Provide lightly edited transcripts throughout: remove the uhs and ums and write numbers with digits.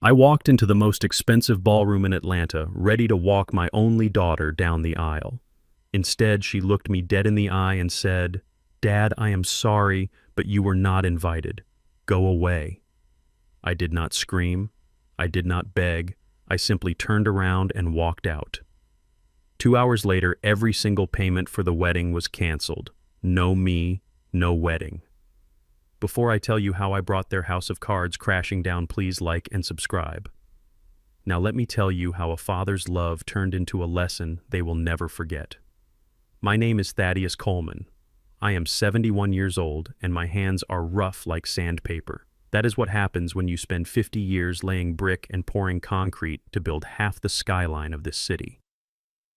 I walked into the most expensive ballroom in Atlanta, ready to walk my only daughter down the aisle. Instead, she looked me dead in the eye and said, "Dad, I am sorry, but you were not invited. Go away." I did not scream. I did not beg. I simply turned around and walked out. 2 hours later, every single payment for the wedding was canceled. No me, no wedding. Before I tell you how I brought their house of cards crashing down, please like and subscribe. Now let me tell you how a father's love turned into a lesson they will never forget. My name is Thaddeus Coleman. I am 71 years old and my hands are rough like sandpaper. That is what happens when you spend 50 years laying brick and pouring concrete to build half the skyline of this city.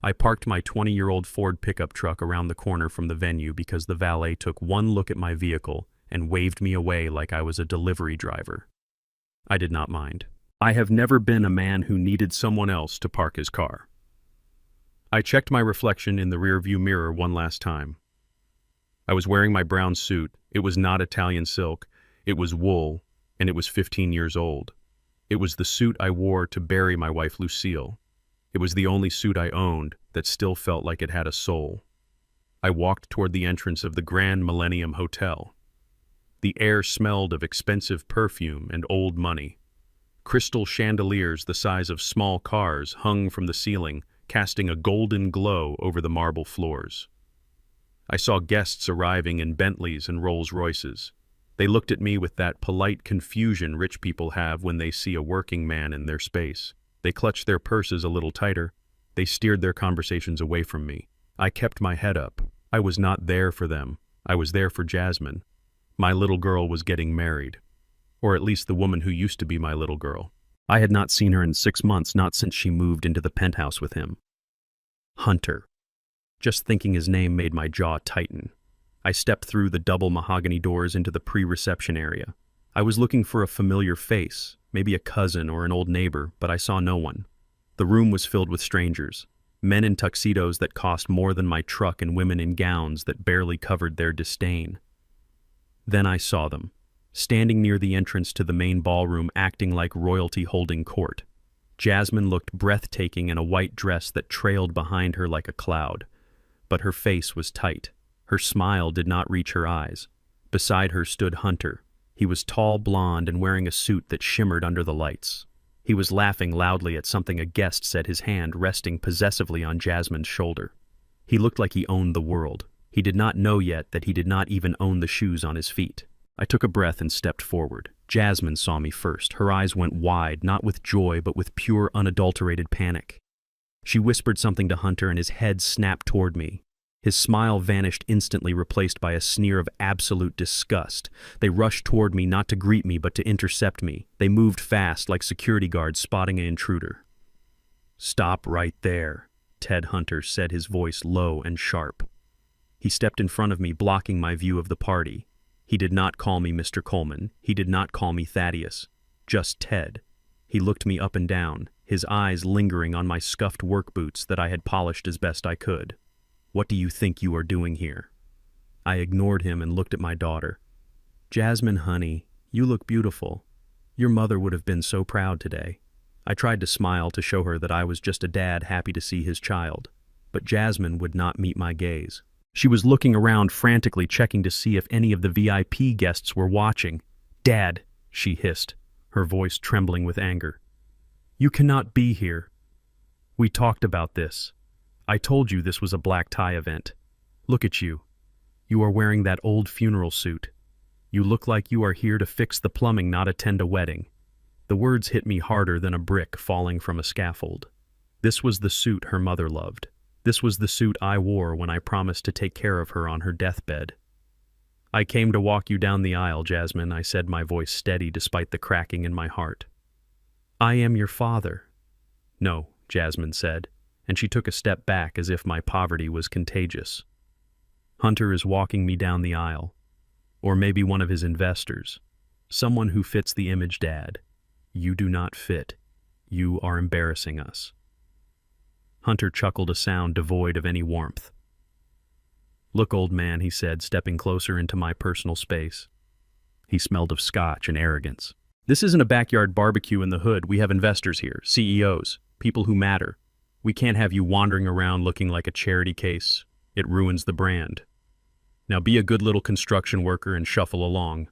I parked my 20-year-old Ford pickup truck around the corner from the venue because the valet took one look at my vehicle and waved me away like I was a delivery driver. I did not mind. I have never been a man who needed someone else to park his car. I checked my reflection in the rearview mirror one last time. I was wearing my brown suit. It was not Italian silk. It was wool, and it was 15 years old. It was the suit I wore to bury my wife Lucille. It was the only suit I owned that still felt like it had a soul. I walked toward the entrance of the Grand Millennium Hotel. The air smelled of expensive perfume and old money. Crystal chandeliers the size of small cars hung from the ceiling, casting a golden glow over the marble floors. I saw guests arriving in Bentleys and Rolls-Royces. They looked at me with that polite confusion rich people have when they see a working man in their space. They clutched their purses a little tighter. They steered their conversations away from me. I kept my head up. I was not there for them. I was there for Jasmine. My little girl was getting married. Or at least the woman who used to be my little girl. I had not seen her in 6 months, not since she moved into the penthouse with him. Hunter. Just thinking his name made my jaw tighten. I stepped through the double mahogany doors into the pre-reception area. I was looking for a familiar face, maybe a cousin or an old neighbor, but I saw no one. The room was filled with strangers, men in tuxedos that cost more than my truck and women in gowns that barely covered their disdain. Then I saw them, standing near the entrance to the main ballroom, acting like royalty holding court. Jasmine looked breathtaking in a white dress that trailed behind her like a cloud, but her face was tight. Her smile did not reach her eyes. Beside her stood Hunter. He was tall, blonde, and wearing a suit that shimmered under the lights. He was laughing loudly at something a guest said, his hand resting possessively on Jasmine's shoulder. He looked like he owned the world. He did not know yet that he did not even own the shoes on his feet. I took a breath and stepped forward. Jasmine saw me first. Her eyes went wide, not with joy, but with pure, unadulterated panic. She whispered something to Hunter, and his head snapped toward me. His smile vanished instantly, replaced by a sneer of absolute disgust. They rushed toward me, not to greet me, but to intercept me. They moved fast, like security guards spotting an intruder. "Stop right there," Ted Hunter said, his voice low and sharp. He stepped in front of me, blocking my view of the party. He did not call me Mr. Coleman. He did not call me Thaddeus. Just Ted. He looked me up and down, his eyes lingering on my scuffed work boots that I had polished as best I could. "What do you think you are doing here?" I ignored him and looked at my daughter. "Jasmine, honey, you look beautiful. Your mother would have been so proud today." I tried to smile to show her that I was just a dad happy to see his child, but Jasmine would not meet my gaze. She was looking around frantically, checking to see if any of the VIP guests were watching. "Dad," she hissed, her voice trembling with anger. "You cannot be here. We talked about this. I told you this was a black tie event. Look at you. You are wearing that old funeral suit. You look like you are here to fix the plumbing, not attend a wedding." The words hit me harder than a brick falling from a scaffold. This was the suit her mother loved. This was the suit I wore when I promised to take care of her on her deathbed. "I came to walk you down the aisle, Jasmine," I said, my voice steady despite the cracking in my heart. "I am your father." "No," Jasmine said, and she took a step back as if my poverty was contagious. "Hunter is walking me down the aisle. Or maybe one of his investors. Someone who fits the image, Dad. You do not fit. You are embarrassing us." Hunter chuckled, a sound devoid of any warmth. "Look, old man," he said, stepping closer into my personal space. He smelled of scotch and arrogance. This isn't a backyard barbecue in the hood. We have investors here, CEOs, people who matter. We can't have you wandering around looking like a charity case. It ruins the brand. Now be a good little construction worker and shuffle along.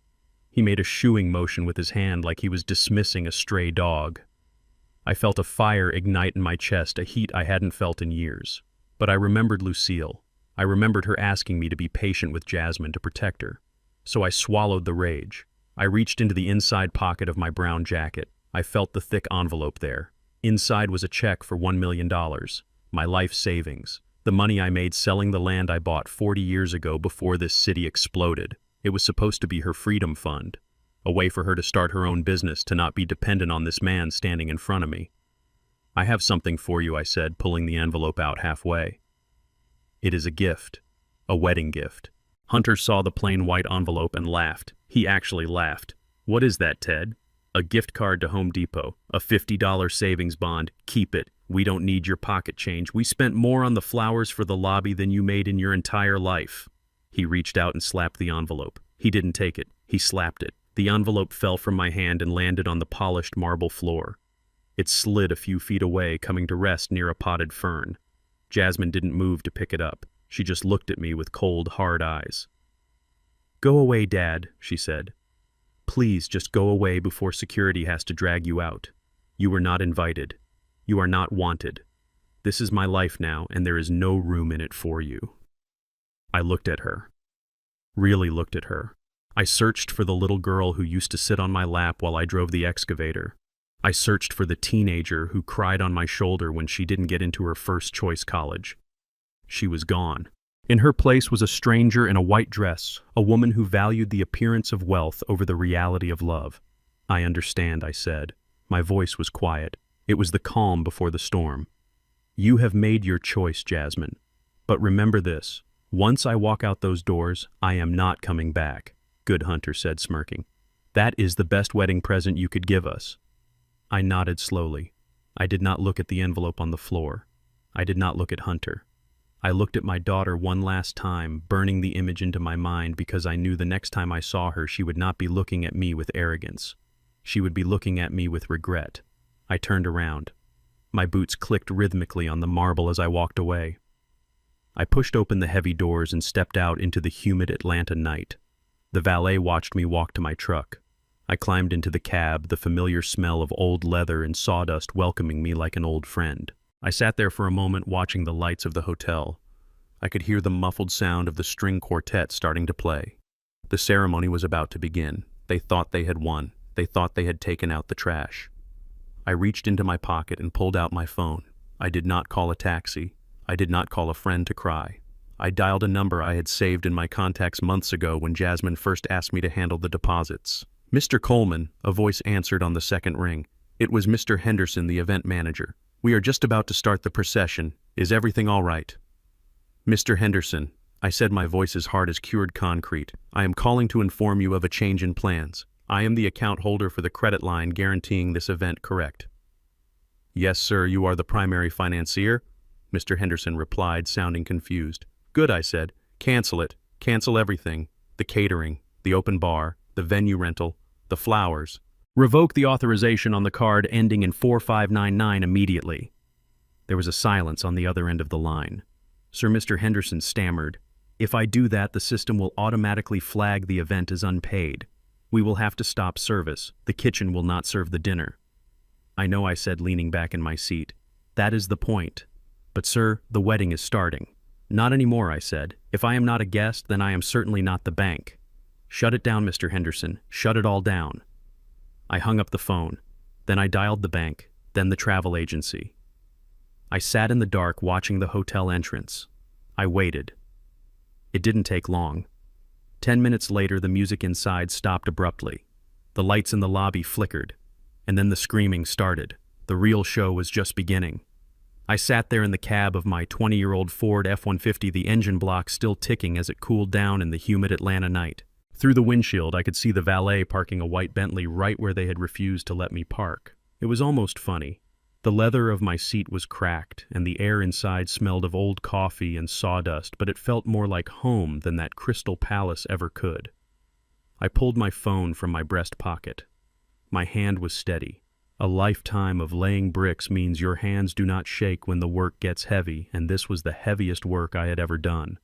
He made a shooing motion with his hand like he was dismissing a stray dog. I felt a fire ignite in my chest, a heat I hadn't felt in years. But I remembered Lucille. I remembered her asking me to be patient with Jasmine to protect her. So I swallowed the rage. I reached into the inside pocket of my brown jacket. I felt the thick envelope there. Inside was a check for $1 million, my life savings, the money I made selling the land I bought 40 years ago before this city exploded. It was supposed to be her freedom fund, a way for her to start her own business, to not be dependent on this man standing in front of me. I have something for you, I said, pulling the envelope out halfway. It is a gift, a wedding gift. Hunter saw the plain white envelope and laughed. He actually laughed. What is that, Ted? A gift card to Home Depot, a $50 savings bond. Keep it. We don't need your pocket change. We spent more on the flowers for the lobby than you made in your entire life. He reached out and slapped the envelope. He didn't take it. He slapped it. The envelope fell from my hand and landed on the polished marble floor. It slid a few feet away, coming to rest near a potted fern. Jasmine didn't move to pick it up. She just looked at me with cold, hard eyes. "Go away, Dad," she said. "Please just go away before security has to drag you out. You were not invited. You are not wanted. This is my life now, and there is no room in it for you." I looked at her. Really looked at her. I searched for the little girl who used to sit on my lap while I drove the excavator. I searched for the teenager who cried on my shoulder when she didn't get into her first choice college. She was gone. In her place was a stranger in a white dress, a woman who valued the appearance of wealth over the reality of love. "I understand," I said. My voice was quiet. It was the calm before the storm. "You have made your choice, Jasmine. But remember this. Once I walk out those doors, I am not coming back." "Good," Hunter said, smirking. "That is the best wedding present you could give us." I nodded slowly. I did not look at the envelope on the floor. I did not look at Hunter. I looked at my daughter one last time, burning the image into my mind because I knew the next time I saw her she would not be looking at me with arrogance. She would be looking at me with regret. I turned around. My boots clicked rhythmically on the marble as I walked away. I pushed open the heavy doors and stepped out into the humid Atlanta night. The valet watched me walk to my truck. I climbed into the cab, the familiar smell of old leather and sawdust welcoming me like an old friend. I sat there for a moment watching the lights of the hotel. I could hear the muffled sound of the string quartet starting to play. The ceremony was about to begin. They thought they had won. They thought they had taken out the trash. I reached into my pocket and pulled out my phone. I did not call a taxi. I did not call a friend to cry. I dialed a number I had saved in my contacts months ago when Jasmine first asked me to handle the deposits. "Mr. Coleman," a voice answered on the second ring. It was Mr. Henderson, the event manager. "We are just about to start the procession. Is everything all right?" "Mr. Henderson," I said, my voice as hard as cured concrete, "I am calling to inform you of a change in plans. I am the account holder for the credit line guaranteeing this event, correct?" "Yes, sir, you are the primary financier," Mr. Henderson replied, sounding confused. "Good," I said. "Cancel it. Cancel everything. The catering, the open bar, the venue rental, the flowers. Revoke the authorization on the card ending in 4599 immediately." There was a silence on the other end of the line. Sir Mr. Henderson stammered, "If I do that, the system will automatically flag the event as unpaid. We will have to stop service. The kitchen will not serve the dinner." "I know," I said, leaning back in my seat. "That is the point. But sir, the wedding is starting." "Not anymore," I said. "If I am not a guest, then I am certainly not the bank." "Shut it down, Mr. Henderson. Shut it all down." I hung up the phone. Then I dialed the bank, then the travel agency. I sat in the dark watching the hotel entrance. I waited. It didn't take long. 10 minutes later, the music inside stopped abruptly. The lights in the lobby flickered, and then the screaming started. The real show was just beginning. I sat there in the cab of my 20-year-old Ford F-150, the engine block still ticking as it cooled down in the humid Atlanta night. Through the windshield, I could see the valet parking a white Bentley right where they had refused to let me park. It was almost funny. The leather of my seat was cracked, and the air inside smelled of old coffee and sawdust, but it felt more like home than that Crystal Palace ever could. I pulled my phone from my breast pocket. My hand was steady. A lifetime of laying bricks means your hands do not shake when the work gets heavy, and this was the heaviest work I had ever done.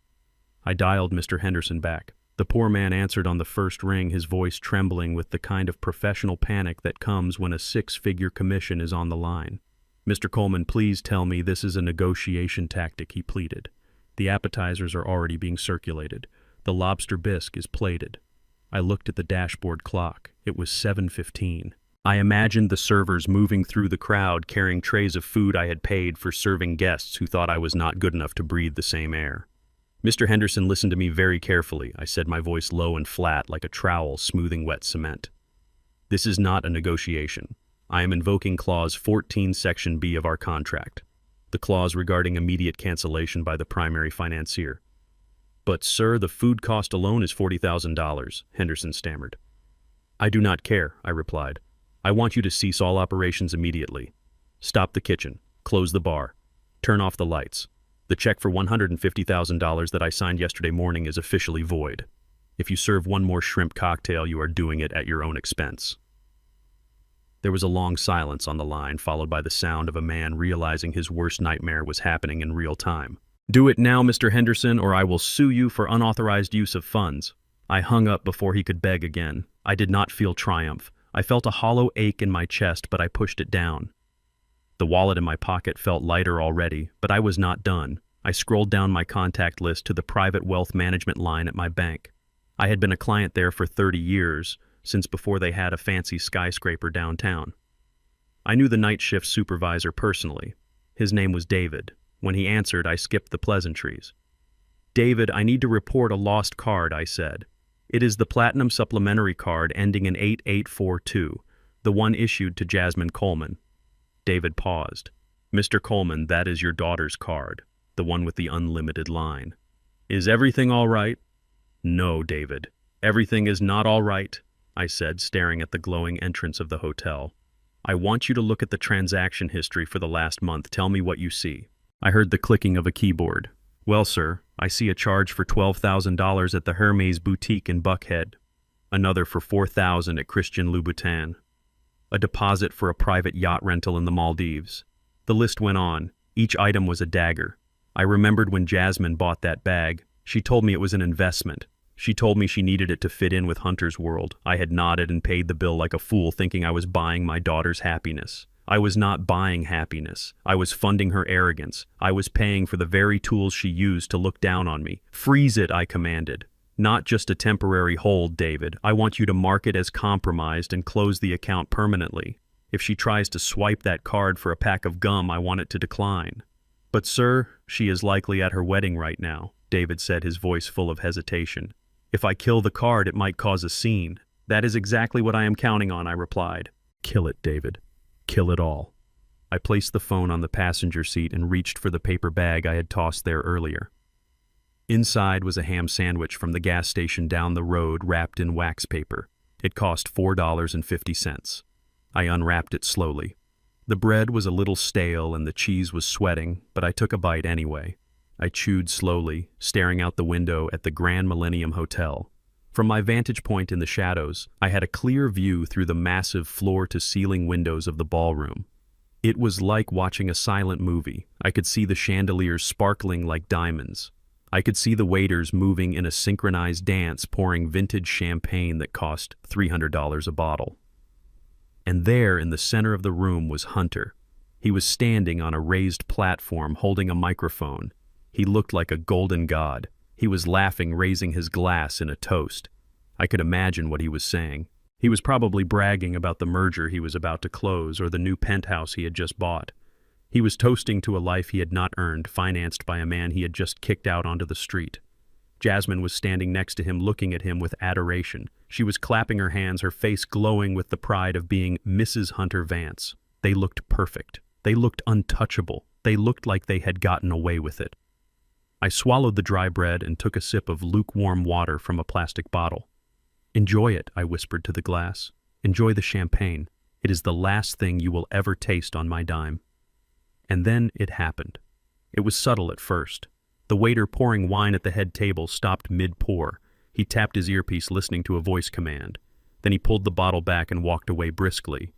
I dialed Mr. Henderson back. The poor man answered on the first ring, his voice trembling with the kind of professional panic that comes when a six-figure commission is on the line. "Mr. Coleman, please tell me this is a negotiation tactic," he pleaded. "The appetizers are already being circulated. The lobster bisque is plated." I looked at the dashboard clock. It was 7:15. I imagined the servers moving through the crowd carrying trays of food I had paid for serving guests who thought I was not good enough to breathe the same air. "Mr. Henderson, listen to me very carefully," I said, my voice low and flat like a trowel smoothing wet cement. "This is not a negotiation. I am invoking Clause 14, Section B of our contract, the clause regarding immediate cancellation by the primary financier." "But, sir, the food cost alone is $40,000, Henderson stammered. "I do not care," I replied. "I want you to cease all operations immediately. Stop the kitchen, close the bar, turn off the lights. The check for $150,000 that I signed yesterday morning is officially void. If you serve one more shrimp cocktail, you are doing it at your own expense." There was a long silence on the line, followed by the sound of a man realizing his worst nightmare was happening in real time. "Do it now, Mr. Henderson, or I will sue you for unauthorized use of funds." I hung up before he could beg again. I did not feel triumph. I felt a hollow ache in my chest, but I pushed it down. The wallet in my pocket felt lighter already, but I was not done. I scrolled down my contact list to the private wealth management line at my bank. I had been a client there for 30 years, since before they had a fancy skyscraper downtown. I knew the night shift supervisor personally. His name was David. When he answered, I skipped the pleasantries. "David, I need to report a lost card," I said. "It is the Platinum Supplementary card ending in 8842, the one issued to Jasmine Coleman." David paused. "Mr. Coleman, that is your daughter's card, the one with the unlimited line. Is everything all right?" "No, David. Everything is not all right," I said, staring at the glowing entrance of the hotel. "I want you to look at the transaction history for the last month. Tell me what you see." I heard the clicking of a keyboard. "Well, sir, I see a charge for $12,000 at the Hermes Boutique in Buckhead, another for $4,000 at Christian Louboutin, a deposit for a private yacht rental in the Maldives." The list went on. Each item was a dagger. I remembered when Jasmine bought that bag. She told me it was an investment. She told me she needed it to fit in with Hunter's world. I had nodded and paid the bill like a fool, thinking I was buying my daughter's happiness. I was not buying happiness. I was funding her arrogance. I was paying for the very tools she used to look down on me. "Freeze it," I commanded. "Not just a temporary hold, David. I want you to mark it as compromised and close the account permanently. If she tries to swipe that card for a pack of gum, I want it to decline." "But sir, she is likely at her wedding right now," David said, his voice full of hesitation. "If I kill the card, it might cause a scene." "That is exactly what I am counting on," I replied. "Kill it, David. Kill it all." I placed the phone on the passenger seat and reached for the paper bag I had tossed there earlier. Inside was a ham sandwich from the gas station down the road wrapped in wax paper. It cost $4.50. I unwrapped it slowly. The bread was a little stale and the cheese was sweating, but I took a bite anyway. I chewed slowly, staring out the window at the Grand Millennium Hotel. From my vantage point in the shadows, I had a clear view through the massive floor-to-ceiling windows of the ballroom. It was like watching a silent movie. I could see the chandeliers sparkling like diamonds. I could see the waiters moving in a synchronized dance, pouring vintage champagne that cost $300 a bottle. And there, in the center of the room, was Hunter. He was standing on a raised platform, holding a microphone. He looked like a golden god. He was laughing, raising his glass in a toast. I could imagine what he was saying. He was probably bragging about the merger he was about to close or the new penthouse he had just bought. He was toasting to a life he had not earned, financed by a man he had just kicked out onto the street. Jasmine was standing next to him, looking at him with adoration. She was clapping her hands, her face glowing with the pride of being Mrs. Hunter Vance. They looked perfect. They looked untouchable. They looked like they had gotten away with it. I swallowed the dry bread and took a sip of lukewarm water from a plastic bottle. "Enjoy it," I whispered to the glass. "Enjoy the champagne. It is the last thing you will ever taste on my dime." And then it happened. It was subtle at first. The waiter pouring wine at the head table stopped mid-pour. He tapped his earpiece, listening to a voice command. Then he pulled the bottle back and walked away briskly.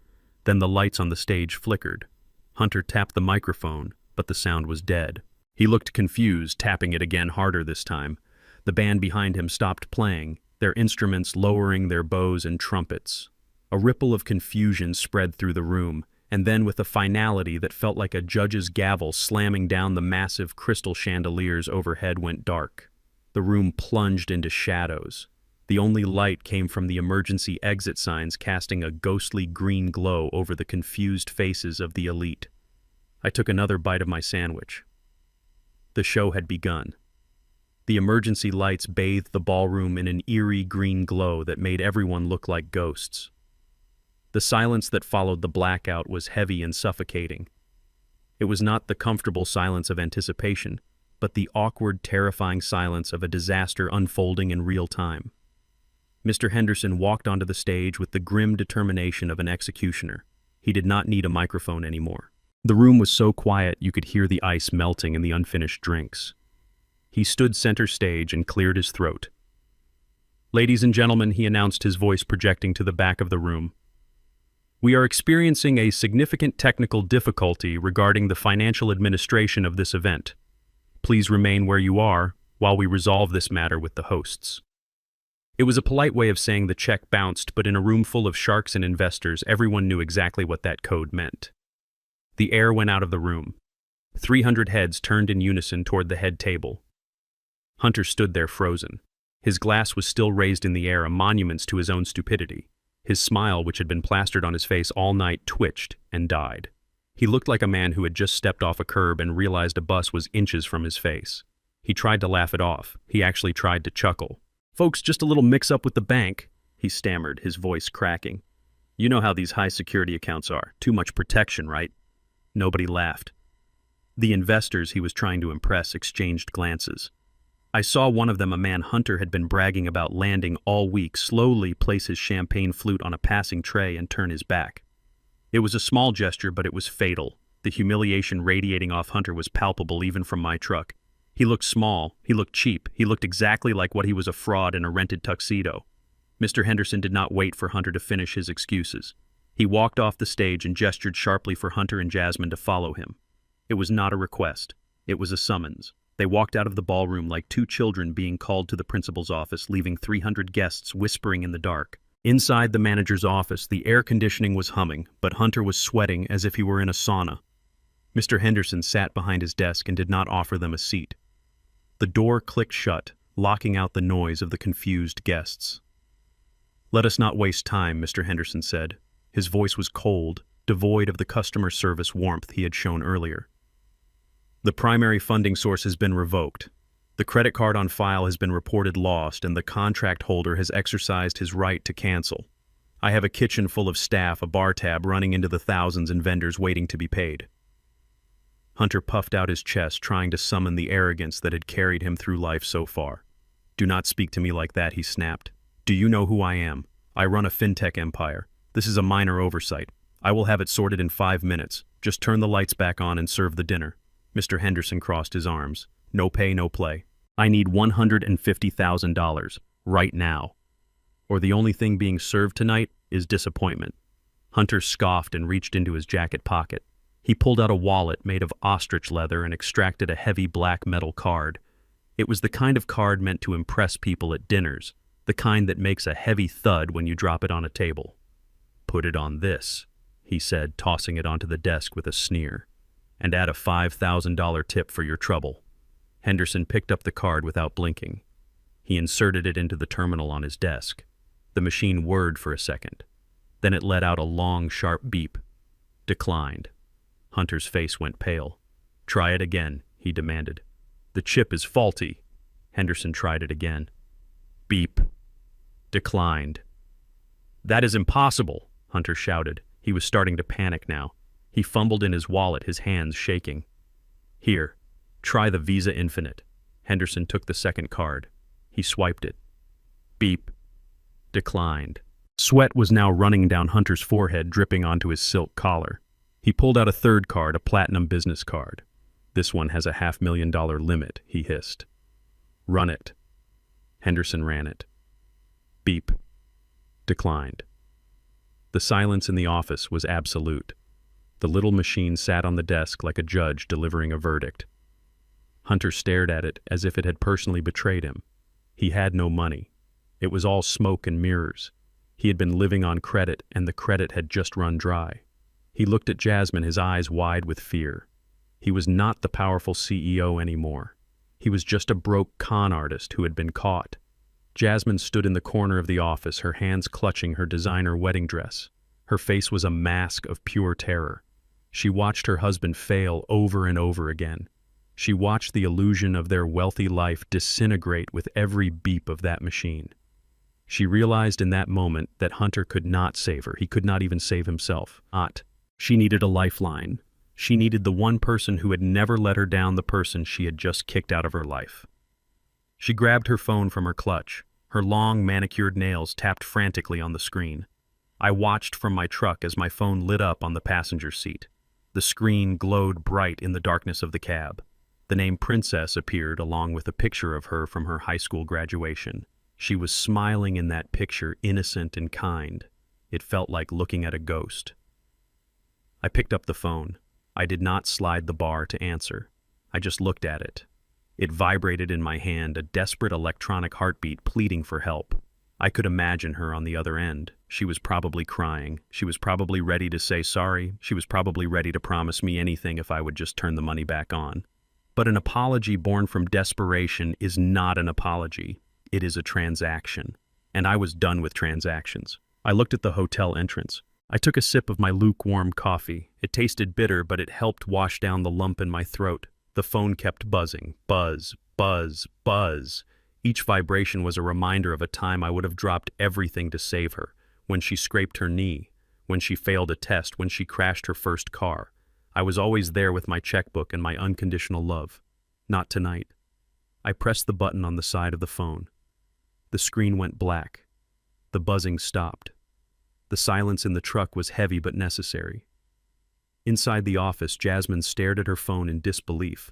Then the lights on the stage flickered. Hunter tapped the microphone, but the sound was dead. He looked confused, tapping it again harder this time. The band behind him stopped playing, their instruments lowering their bows and trumpets. A ripple of confusion spread through the room, and then with a finality that felt like a judge's gavel slamming down the massive crystal chandeliers overhead went dark. The room plunged into shadows. The only light came from the emergency exit signs casting a ghostly green glow over the confused faces of the elite. I took another bite of my sandwich. The show had begun. The emergency lights bathed the ballroom in an eerie green glow that made everyone look like ghosts. The silence that followed the blackout was heavy and suffocating. It was not the comfortable silence of anticipation, but the awkward, terrifying silence of a disaster unfolding in real time. Mr. Henderson walked onto the stage with the grim determination of an executioner. He did not need a microphone anymore. The room was so quiet you could hear the ice melting in the unfinished drinks. He stood center stage and cleared his throat. "Ladies and gentlemen," he announced, his voice projecting to the back of the room, "we are experiencing a significant technical difficulty regarding the financial administration of this event. Please remain where you are while we resolve this matter with the hosts." It was a polite way of saying the check bounced, but in a room full of sharks and investors, everyone knew exactly what that code meant. The air went out of the room. 300 heads turned in unison toward the head table. Hunter stood there frozen. His glass was still raised in the air, a monument to his own stupidity. His smile, which had been plastered on his face all night, twitched and died. He looked like a man who had just stepped off a curb and realized a bus was inches from his face. He tried to laugh it off. He actually tried to chuckle. "Folks, just a little mix-up with the bank," he stammered, his voice cracking. "You know how these high-security accounts are. Too much protection, right?" Nobody laughed. The investors he was trying to impress exchanged glances. I saw one of them, a man Hunter had been bragging about landing all week, slowly place his champagne flute on a passing tray and turn his back. It was a small gesture, but it was fatal. The humiliation radiating off Hunter was palpable even from my truck. He looked small, he looked cheap, he looked exactly like what he was, a fraud in a rented tuxedo. Mr. Henderson did not wait for Hunter to finish his excuses. He walked off the stage and gestured sharply for Hunter and Jasmine to follow him. It was not a request. It was a summons. They walked out of the ballroom like two children being called to the principal's office, leaving 300 guests whispering in the dark. Inside the manager's office, the air conditioning was humming, but Hunter was sweating as if he were in a sauna. Mr. Henderson sat behind his desk and did not offer them a seat. The door clicked shut, locking out the noise of the confused guests. "Let us not waste time," Mr. Henderson said. His voice was cold, devoid of the customer service warmth he had shown earlier. "The primary funding source has been revoked. The credit card on file has been reported lost, and the contract holder has exercised his right to cancel. I have a kitchen full of staff, a bar tab running into the thousands, and vendors waiting to be paid." Hunter puffed out his chest, trying to summon the arrogance that had carried him through life so far. "Do not speak to me like that," he snapped. "Do you know who I am? I run a fintech empire. This is a minor oversight. I will have it sorted in 5 minutes. Just turn the lights back on and serve the dinner." Mr. Henderson crossed his arms. "No pay, no play. I need $150,000 right now. Or the only thing being served tonight is disappointment." Hunter scoffed and reached into his jacket pocket. He pulled out a wallet made of ostrich leather and extracted a heavy black metal card. It was the kind of card meant to impress people at dinners, the kind that makes a heavy thud when you drop it on a table. "Put it on this," he said, tossing it onto the desk with a sneer. "And add a $5,000 tip for your trouble." Henderson picked up the card without blinking. He inserted it into the terminal on his desk. The machine whirred for a second. Then it let out a long, sharp beep. Declined. Hunter's face went pale. "Try it again," he demanded. "The chip is faulty." Henderson tried it again. Beep. Declined. "That is impossible," Hunter shouted. He was starting to panic now. He fumbled in his wallet, his hands shaking. "Here, try the Visa Infinite." Henderson took the second card. He swiped it. Beep. Declined. Sweat was now running down Hunter's forehead, dripping onto his silk collar. He pulled out a third card, a platinum business card. "This one has a $500,000 limit," he hissed. "Run it." Henderson ran it. Beep. Declined. The silence in the office was absolute. The little machine sat on the desk like a judge delivering a verdict. Hunter stared at it as if it had personally betrayed him. He had no money. It was all smoke and mirrors. He had been living on credit, and the credit had just run dry. He looked at Jasmine, his eyes wide with fear. He was not the powerful CEO anymore. He was just a broke con artist who had been caught. Jasmine stood in the corner of the office, her hands clutching her designer wedding dress. Her face was a mask of pure terror. She watched her husband fail over and over again. She watched the illusion of their wealthy life disintegrate with every beep of that machine. She realized in that moment that Hunter could not save her. He could not even save himself. She needed a lifeline. She needed the one person who had never let her down, the person she had just kicked out of her life. She grabbed her phone from her clutch. Her long, manicured nails tapped frantically on the screen. I watched from my truck as my phone lit up on the passenger seat. The screen glowed bright in the darkness of the cab. The name Princess appeared along with a picture of her from her high school graduation. She was smiling in that picture, innocent and kind. It felt like looking at a ghost. I picked up the phone. I did not slide the bar to answer. I just looked at it. It vibrated in my hand, a desperate electronic heartbeat pleading for help. I could imagine her on the other end. She was probably crying. She was probably ready to say sorry. She was probably ready to promise me anything if I would just turn the money back on. But an apology born from desperation is not an apology. It is a transaction. And I was done with transactions. I looked at the hotel entrance. I took a sip of my lukewarm coffee. It tasted bitter, but it helped wash down the lump in my throat. The phone kept buzzing. Buzz, buzz, buzz. Each vibration was a reminder of a time I would have dropped everything to save her. When she scraped her knee, when she failed a test, when she crashed her first car. I was always there with my checkbook and my unconditional love. Not tonight. I pressed the button on the side of the phone. The screen went black. The buzzing stopped. The silence in the truck was heavy but necessary. Inside the office, Jasmine stared at her phone in disbelief.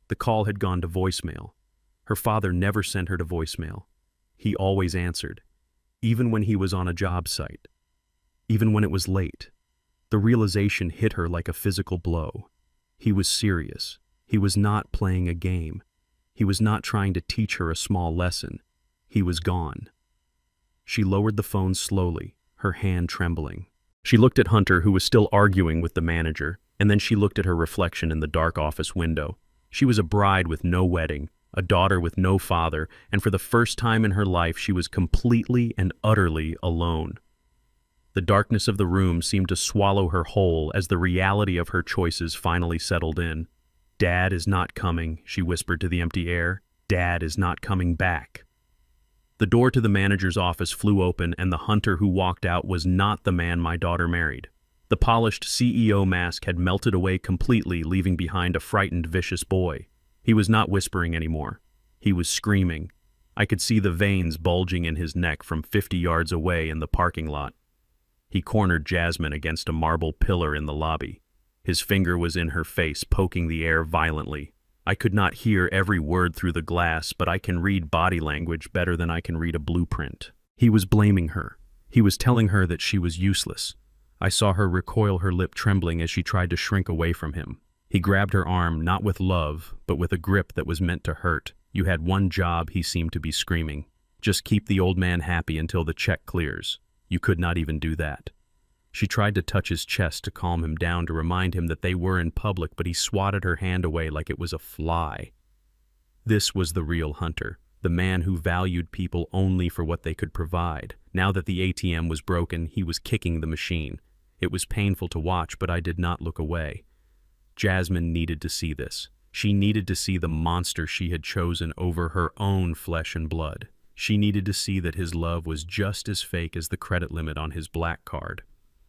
The call had gone to voicemail. Her father never sent her to voicemail. He always answered, even when he was on a job site, even when it was late. The realization hit her like a physical blow. He was serious. He was not playing a game. He was not trying to teach her a small lesson. He was gone. She lowered the phone slowly, her hand trembling. She looked at Hunter, who was still arguing with the manager, and then she looked at her reflection in the dark office window. She was a bride with no wedding, a daughter with no father, and for the first time in her life she was completely and utterly alone. The darkness of the room seemed to swallow her whole as the reality of her choices finally settled in. "Dad is not coming," she whispered to the empty air. "Dad is not coming back." The door to the manager's office flew open, and the Hunter who walked out was not the man my daughter married. The polished CEO mask had melted away completely, leaving behind a frightened, vicious boy. He was not whispering anymore. He was screaming. I could see the veins bulging in his neck from 50 yards away in the parking lot. He cornered Jasmine against a marble pillar in the lobby. His finger was in her face, poking the air violently. I could not hear every word through the glass, but I can read body language better than I can read a blueprint. He was blaming her. He was telling her that she was useless. I saw her recoil, her lip trembling as she tried to shrink away from him. He grabbed her arm, not with love, but with a grip that was meant to hurt. "You had one job," he seemed to be screaming. "Just keep the old man happy until the check clears. You could not even do that." She tried to touch his chest to calm him down, to remind him that they were in public, but he swatted her hand away like it was a fly. This was the real Hunter, the man who valued people only for what they could provide. Now that the ATM was broken, he was kicking the machine. It was painful to watch, but I did not look away. Jasmine needed to see this. She needed to see the monster she had chosen over her own flesh and blood. She needed to see that his love was just as fake as the credit limit on his black card.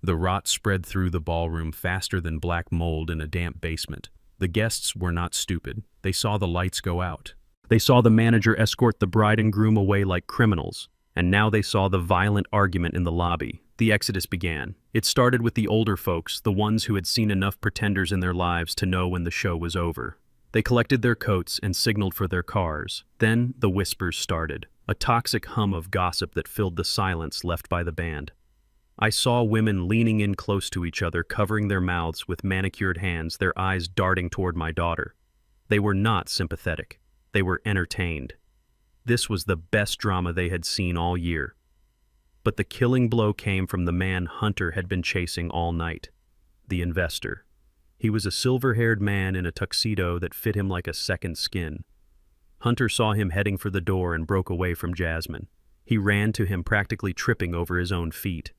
The rot spread through the ballroom faster than black mold in a damp basement. The guests were not stupid. They saw the lights go out. They saw the manager escort the bride and groom away like criminals. And now they saw the violent argument in the lobby. The exodus began. It started with the older folks, the ones who had seen enough pretenders in their lives to know when the show was over. They collected their coats and signaled for their cars. Then the whispers started. a toxic hum of gossip that filled the silence left by the band. I saw women leaning in close to each other, covering their mouths with manicured hands, their eyes darting toward my daughter. They were not sympathetic. They were entertained. This was the best drama they had seen all year. But the killing blow came from the man Hunter had been chasing all night. The investor. He was a silver-haired man in a tuxedo that fit him like a second skin. Hunter saw him heading for the door and broke away from Jasmine. He ran to him, practically tripping over his own feet.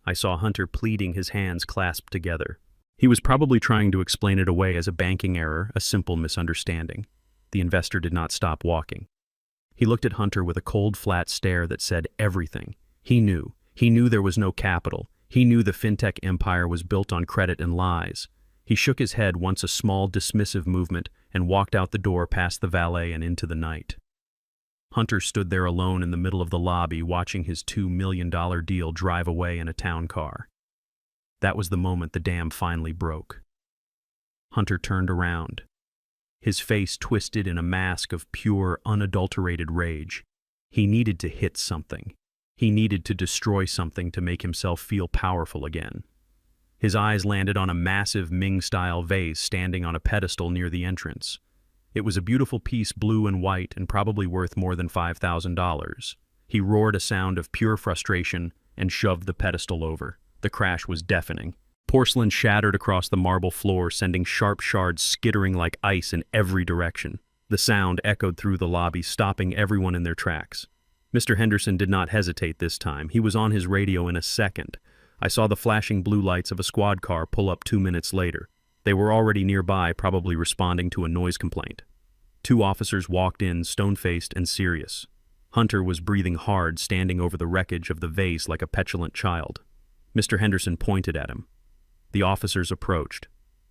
I saw Hunter pleading, his hands clasped together. He was probably trying to explain it away as a banking error, a simple misunderstanding. The investor did not stop walking. He looked at Hunter with a cold, flat stare that said everything. He knew. He knew there was no capital. He knew the fintech empire was built on credit and lies. He shook his head once, a small, dismissive movement, and walked out the door past the valet and into the night. Hunter stood there alone in the middle of the lobby, watching his $2 million deal drive away in a town car. That was the moment the dam finally broke. Hunter turned around. His face twisted in a mask of pure, unadulterated rage. He needed to hit something. He needed to destroy something to make himself feel powerful again. His eyes landed on a massive Ming-style vase standing on a pedestal near the entrance. It was a beautiful piece, blue and white, and probably worth more than $5,000. He roared a sound of pure frustration and shoved the pedestal over. The crash was deafening. Porcelain shattered across the marble floor, sending sharp shards skittering like ice in every direction. The sound echoed through the lobby, stopping everyone in their tracks. Mr. Henderson did not hesitate this time. He was on his radio in a second. I saw the flashing blue lights of a squad car pull up 2 minutes later. They were already nearby, probably responding to a noise complaint. 2 officers walked in, stone-faced and serious. Hunter was breathing hard, standing over the wreckage of the vase like a petulant child. Mr. Henderson pointed at him. The officers approached.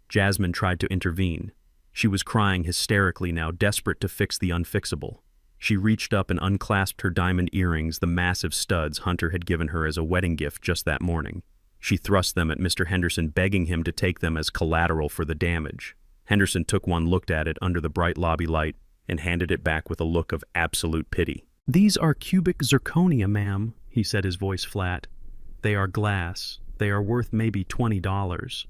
Jasmine tried to intervene. She was crying hysterically now, desperate to fix the unfixable. She reached up and unclasped her diamond earrings, the massive studs Hunter had given her as a wedding gift just that morning. She thrust them at Mr. Henderson, begging him to take them as collateral for the damage. Henderson took one, looked at it under the bright lobby light, and handed it back with a look of absolute pity. "These are cubic zirconia, ma'am," he said, his voice flat. "They are glass. They are worth maybe $20.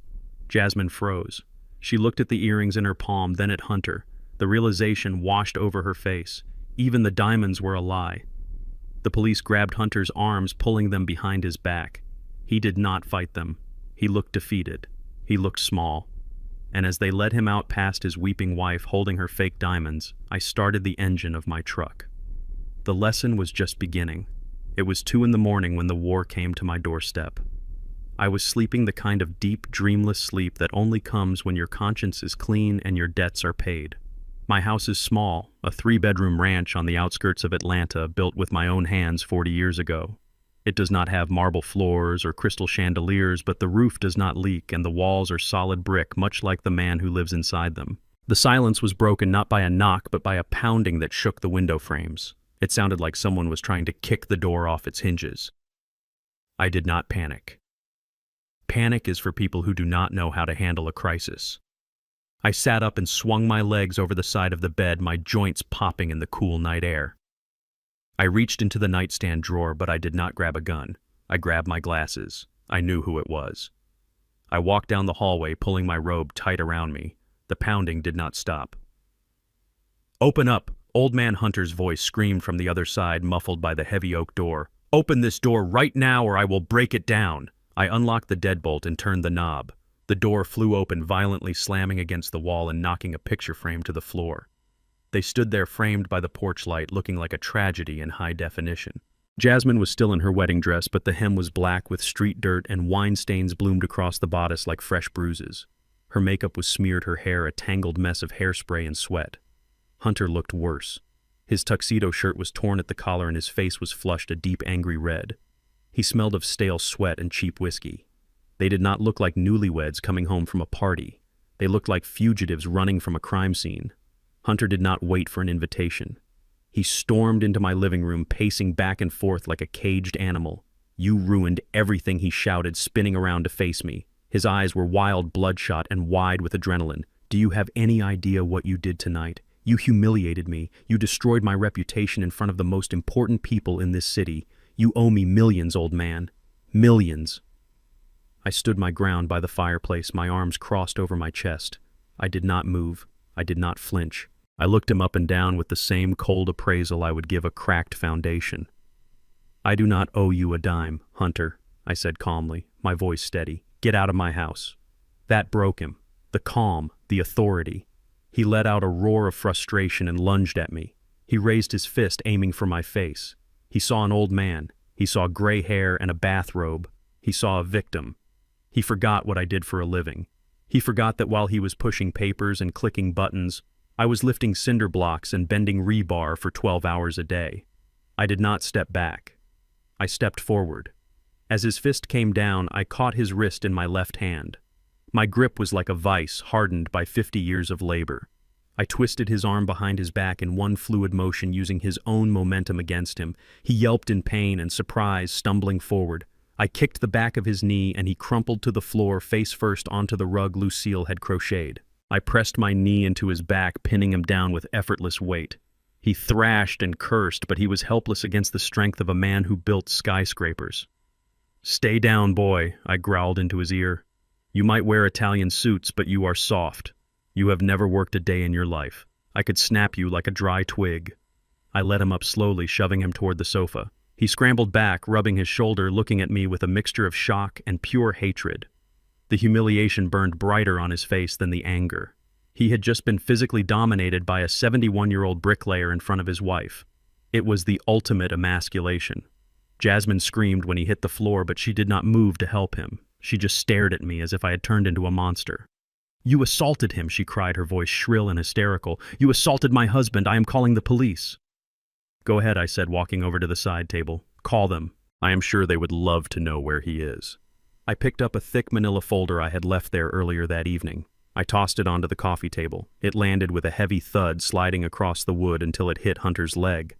Jasmine froze. She looked at the earrings in her palm, then at Hunter. The realization washed over her face. Even the diamonds were a lie. The police grabbed Hunter's arms, pulling them behind his back. He did not fight them. He looked defeated. He looked small. And as they led him out past his weeping wife holding her fake diamonds, I started the engine of my truck. The lesson was just beginning. It was 2 in the morning when the war came to my doorstep. I was sleeping the kind of deep, dreamless sleep that only comes when your conscience is clean and your debts are paid. My house is small, a 3-bedroom ranch on the outskirts of Atlanta, built with my own hands 40 years ago. It does not have marble floors or crystal chandeliers, but the roof does not leak and the walls are solid brick, much like the man who lives inside them. The silence was broken not by a knock, but by a pounding that shook the window frames. It sounded like someone was trying to kick the door off its hinges. I did not panic. Panic is for people who do not know how to handle a crisis. I sat up and swung my legs over the side of the bed, my joints popping in the cool night air. I reached into the nightstand drawer, but I did not grab a gun. I grabbed my glasses. I knew who it was. I walked down the hallway, pulling my robe tight around me. The pounding did not stop. "Open up!" Old Man Hunter's voice screamed from the other side, muffled by the heavy oak door. "Open this door right now or I will break it down!" I unlocked the deadbolt and turned the knob. The door flew open, violently slamming against the wall and knocking a picture frame to the floor. They stood there, framed by the porch light, looking like a tragedy in high definition. Jasmine was still in her wedding dress, but the hem was black with street dirt and wine stains bloomed across the bodice like fresh bruises. Her makeup was smeared, her hair a tangled mess of hairspray and sweat. Hunter looked worse. His tuxedo shirt was torn at the collar and his face was flushed a deep, angry red. He smelled of stale sweat and cheap whiskey. They did not look like newlyweds coming home from a party. They looked like fugitives running from a crime scene. Hunter did not wait for an invitation. He stormed into my living room, pacing back and forth like a caged animal. "You ruined everything," he shouted, spinning around to face me. His eyes were wild, bloodshot, and wide with adrenaline. "Do you have any idea what you did tonight? You humiliated me. You destroyed my reputation in front of the most important people in this city. You owe me millions, old man. Millions." I stood my ground by the fireplace, my arms crossed over my chest. I did not move. I did not flinch. I looked him up and down with the same cold appraisal I would give a cracked foundation. "I do not owe you a dime, Hunter," I said calmly, my voice steady. "Get out of my house." That broke him. The calm, the authority. He let out a roar of frustration and lunged at me. He raised his fist, aiming for my face. He saw an old man. He saw gray hair and a bathrobe. He saw a victim. He forgot what I did for a living. He forgot that while he was pushing papers and clicking buttons, I was lifting cinder blocks and bending rebar for 12 hours a day. I did not step back. I stepped forward. As his fist came down, I caught his wrist in my left hand. My grip was like a vice hardened by 50 years of labor. I twisted his arm behind his back in one fluid motion, using his own momentum against him. He yelped in pain and surprise, stumbling forward. I kicked the back of his knee and he crumpled to the floor face first onto the rug Lucille had crocheted. I pressed my knee into his back, pinning him down with effortless weight. He thrashed and cursed, but he was helpless against the strength of a man who built skyscrapers. "Stay down, boy," I growled into his ear. "You might wear Italian suits, but you are soft. You have never worked a day in your life. I could snap you like a dry twig." I led him up slowly, shoving him toward the sofa. He scrambled back, rubbing his shoulder, looking at me with a mixture of shock and pure hatred. The humiliation burned brighter on his face than the anger. He had just been physically dominated by a 71-year-old bricklayer in front of his wife. It was the ultimate emasculation. Jasmine screamed when he hit the floor, but she did not move to help him. She just stared at me as if I had turned into a monster. "You assaulted him," she cried, her voice shrill and hysterical. "You assaulted my husband. I am calling the police." "Go ahead," I said, walking over to the side table. "Call them. I am sure they would love to know where he is." I picked up a thick manila folder I had left there earlier that evening. I tossed it onto the coffee table. It landed with a heavy thud, sliding across the wood until it hit Hunter's leg.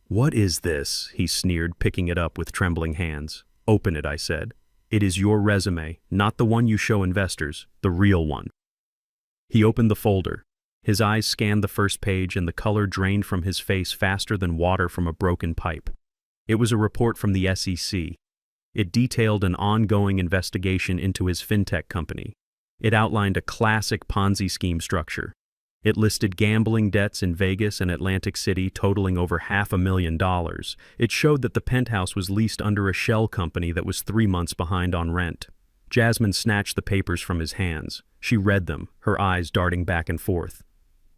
"What is this?" he sneered, picking it up with trembling hands. "Open it," I said. "It is your resume, not the one you show investors, the real one." He opened the folder. His eyes scanned the first page and the color drained from his face faster than water from a broken pipe. It was a report from the SEC. It detailed an ongoing investigation into his fintech company. It outlined a classic Ponzi scheme structure. It listed gambling debts in Vegas and Atlantic City totaling over $500,000. It showed that the penthouse was leased under a shell company that was 3 months behind on rent. Jasmine snatched the papers from his hands. She read them, her eyes darting back and forth.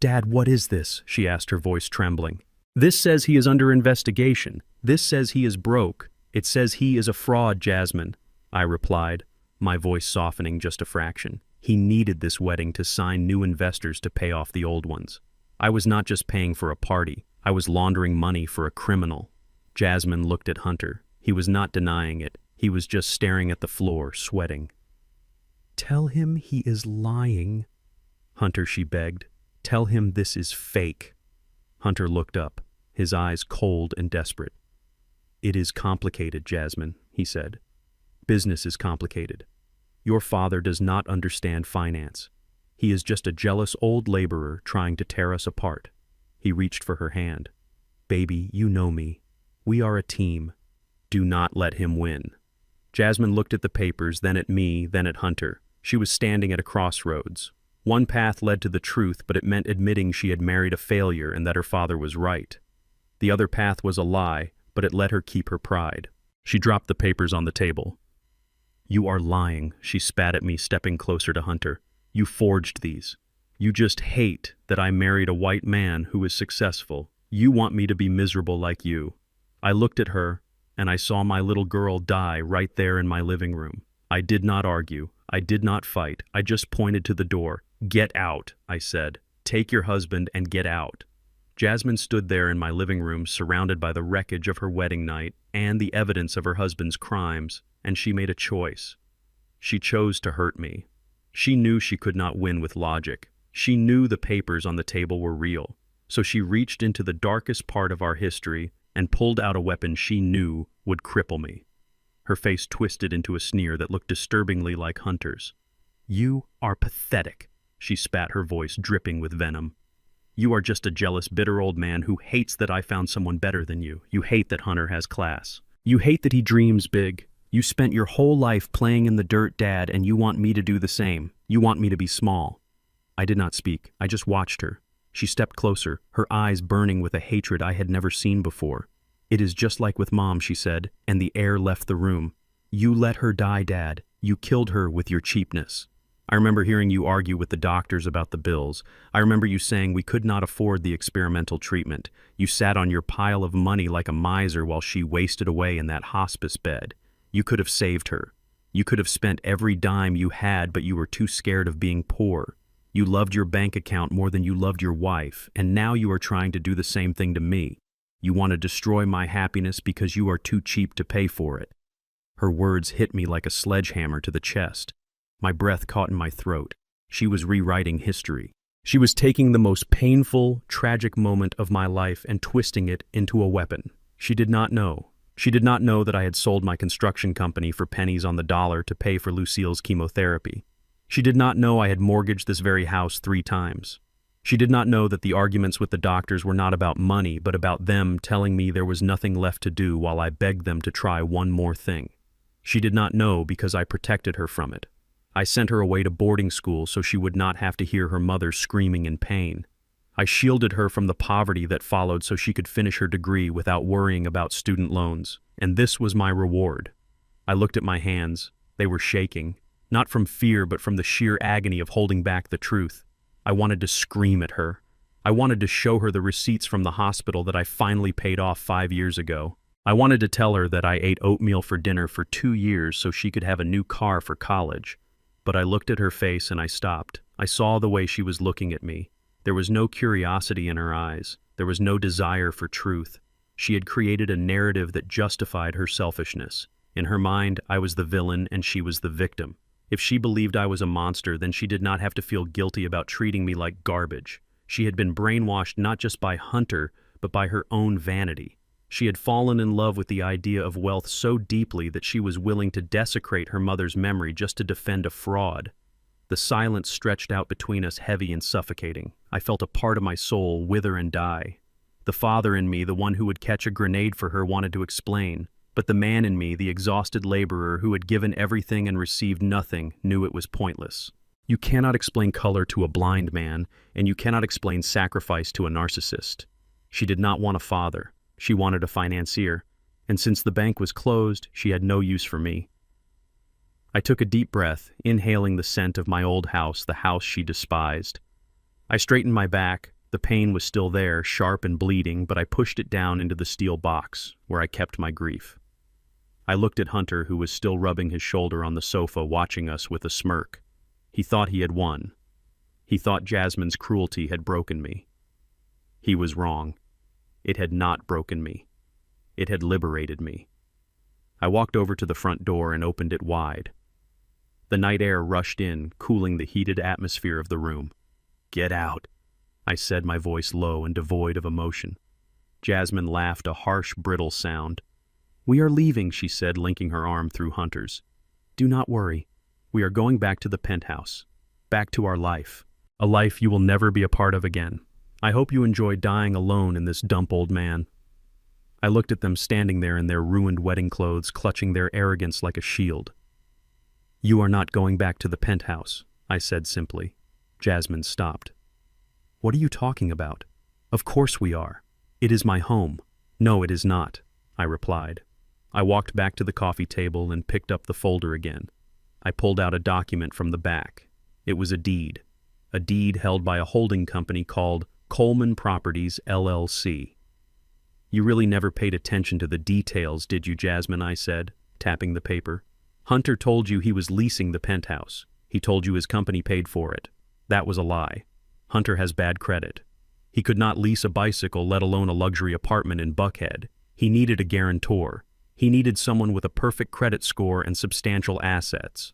"Dad, what is this?" she asked, her voice trembling. "This says he is under investigation. This says he is broke. It says he is a fraud, Jasmine," I replied, my voice softening just a fraction. He needed this wedding to sign new investors to pay off the old ones. I was not just paying for a party. I was laundering money for a criminal. Jasmine looked at Hunter. He was not denying it. He was just staring at the floor, sweating. "Tell him he is lying." "Hunter," she begged. "Tell him this is fake." Hunter looked up, his eyes cold and desperate. "It is complicated, Jasmine," he said. "Business is complicated. Your father does not understand finance. He is just a jealous old laborer trying to tear us apart." He reached for her hand. "Baby, you know me. We are a team. Do not let him win." Jasmine looked at the papers, then at me, then at Hunter. She was standing at a crossroads. One path led to the truth, but it meant admitting she had married a failure and that her father was right. The other path was a lie, but it let her keep her pride. She dropped the papers on the table. "You are lying," she spat at me, stepping closer to Hunter. "You forged these. You just hate that I married a white man who is successful. You want me to be miserable like you." I looked at her, and I saw my little girl die right there in my living room. I did not argue. I did not fight. I just pointed to the door. "Get out," I said. "Take your husband and get out." Jasmine stood there in my living room, surrounded by the wreckage of her wedding night and the evidence of her husband's crimes, and she made a choice. She chose to hurt me. She knew she could not win with logic. She knew the papers on the table were real, so she reached into the darkest part of our history and pulled out a weapon she knew would cripple me. Her face twisted into a sneer that looked disturbingly like Hunter's. "You are pathetic," she spat, her voice dripping with venom. You are just a jealous, bitter old man who hates that I found someone better than you. You hate that Hunter has class. You hate that he dreams big. You spent your whole life playing in the dirt, Dad, and you want me to do the same. You want me to be small." I did not speak. I just watched her. She stepped closer, her eyes burning with a hatred I had never seen before. "It is just like with Mom," she said, and the air left the room. "You let her die, Dad. You killed her with your cheapness. I remember hearing you argue with the doctors about the bills. I remember you saying we could not afford the experimental treatment. You sat on your pile of money like a miser while she wasted away in that hospice bed. You could have saved her. You could have spent every dime you had, but you were too scared of being poor. You loved your bank account more than you loved your wife, and now you are trying to do the same thing to me. You want to destroy my happiness because you are too cheap to pay for it." Her words hit me like a sledgehammer to the chest. My breath caught in my throat. She was rewriting history. She was taking the most painful, tragic moment of my life and twisting it into a weapon. She did not know. She did not know that I had sold my construction company for pennies on the dollar to pay for Lucille's chemotherapy. She did not know I had mortgaged this very house 3 times. She did not know that the arguments with the doctors were not about money, but about them telling me there was nothing left to do while I begged them to try one more thing. She did not know because I protected her from it. I sent her away to boarding school so she would not have to hear her mother screaming in pain. I shielded her from the poverty that followed so she could finish her degree without worrying about student loans. And this was my reward. I looked at my hands. They were shaking. Not from fear, but from the sheer agony of holding back the truth. I wanted to scream at her. I wanted to show her the receipts from the hospital that I finally paid off 5 years ago. I wanted to tell her that I ate oatmeal for dinner for 2 years so she could have a new car for college. But I looked at her face and I stopped. I saw the way she was looking at me. There was no curiosity in her eyes. There was no desire for truth. She had created a narrative that justified her selfishness. In her mind, I was the villain and she was the victim. If she believed I was a monster, then she did not have to feel guilty about treating me like garbage. She had been brainwashed not just by Hunter, but by her own vanity. She had fallen in love with the idea of wealth so deeply that she was willing to desecrate her mother's memory just to defend a fraud. The silence stretched out between us heavy and suffocating. I felt a part of my soul wither and die. The father in me, the one who would catch a grenade for her, wanted to explain. But the man in me, the exhausted laborer who had given everything and received nothing, knew it was pointless. You cannot explain color to a blind man, and you cannot explain sacrifice to a narcissist. She did not want a father. She wanted a financier. And since the bank was closed, she had no use for me. I took a deep breath, inhaling the scent of my old house, the house she despised. I straightened my back. The pain was still there, sharp and bleeding, but I pushed it down into the steel box, where I kept my grief. I looked at Hunter, who was still rubbing his shoulder on the sofa, watching us with a smirk. He thought he had won. He thought Jasmine's cruelty had broken me. He was wrong. It had not broken me. It had liberated me. I walked over to the front door and opened it wide. The night air rushed in, cooling the heated atmosphere of the room. "Get out," I said, my voice low and devoid of emotion. Jasmine laughed, a harsh, brittle sound. "We are leaving," she said, linking her arm through Hunter's. "Do not worry. We are going back to the penthouse. Back to our life. A life you will never be a part of again. I hope you enjoy dying alone in this dump old man." I looked at them standing there in their ruined wedding clothes, clutching their arrogance like a shield. "You are not going back to the penthouse," I said simply. Jasmine stopped. "What are you talking about? Of course we are. It is my home." "No, it is not," I replied. I walked back to the coffee table and picked up the folder again. I pulled out a document from the back. It was a deed held by a holding company called Coleman Properties, LLC. "You really never paid attention to the details, did you, Jasmine?" I said, tapping the paper. "Hunter told you he was leasing the penthouse. He told you his company paid for it. That was a lie. Hunter has bad credit. He could not lease a bicycle, let alone a luxury apartment in Buckhead. He needed a guarantor. He needed someone with a perfect credit score and substantial assets."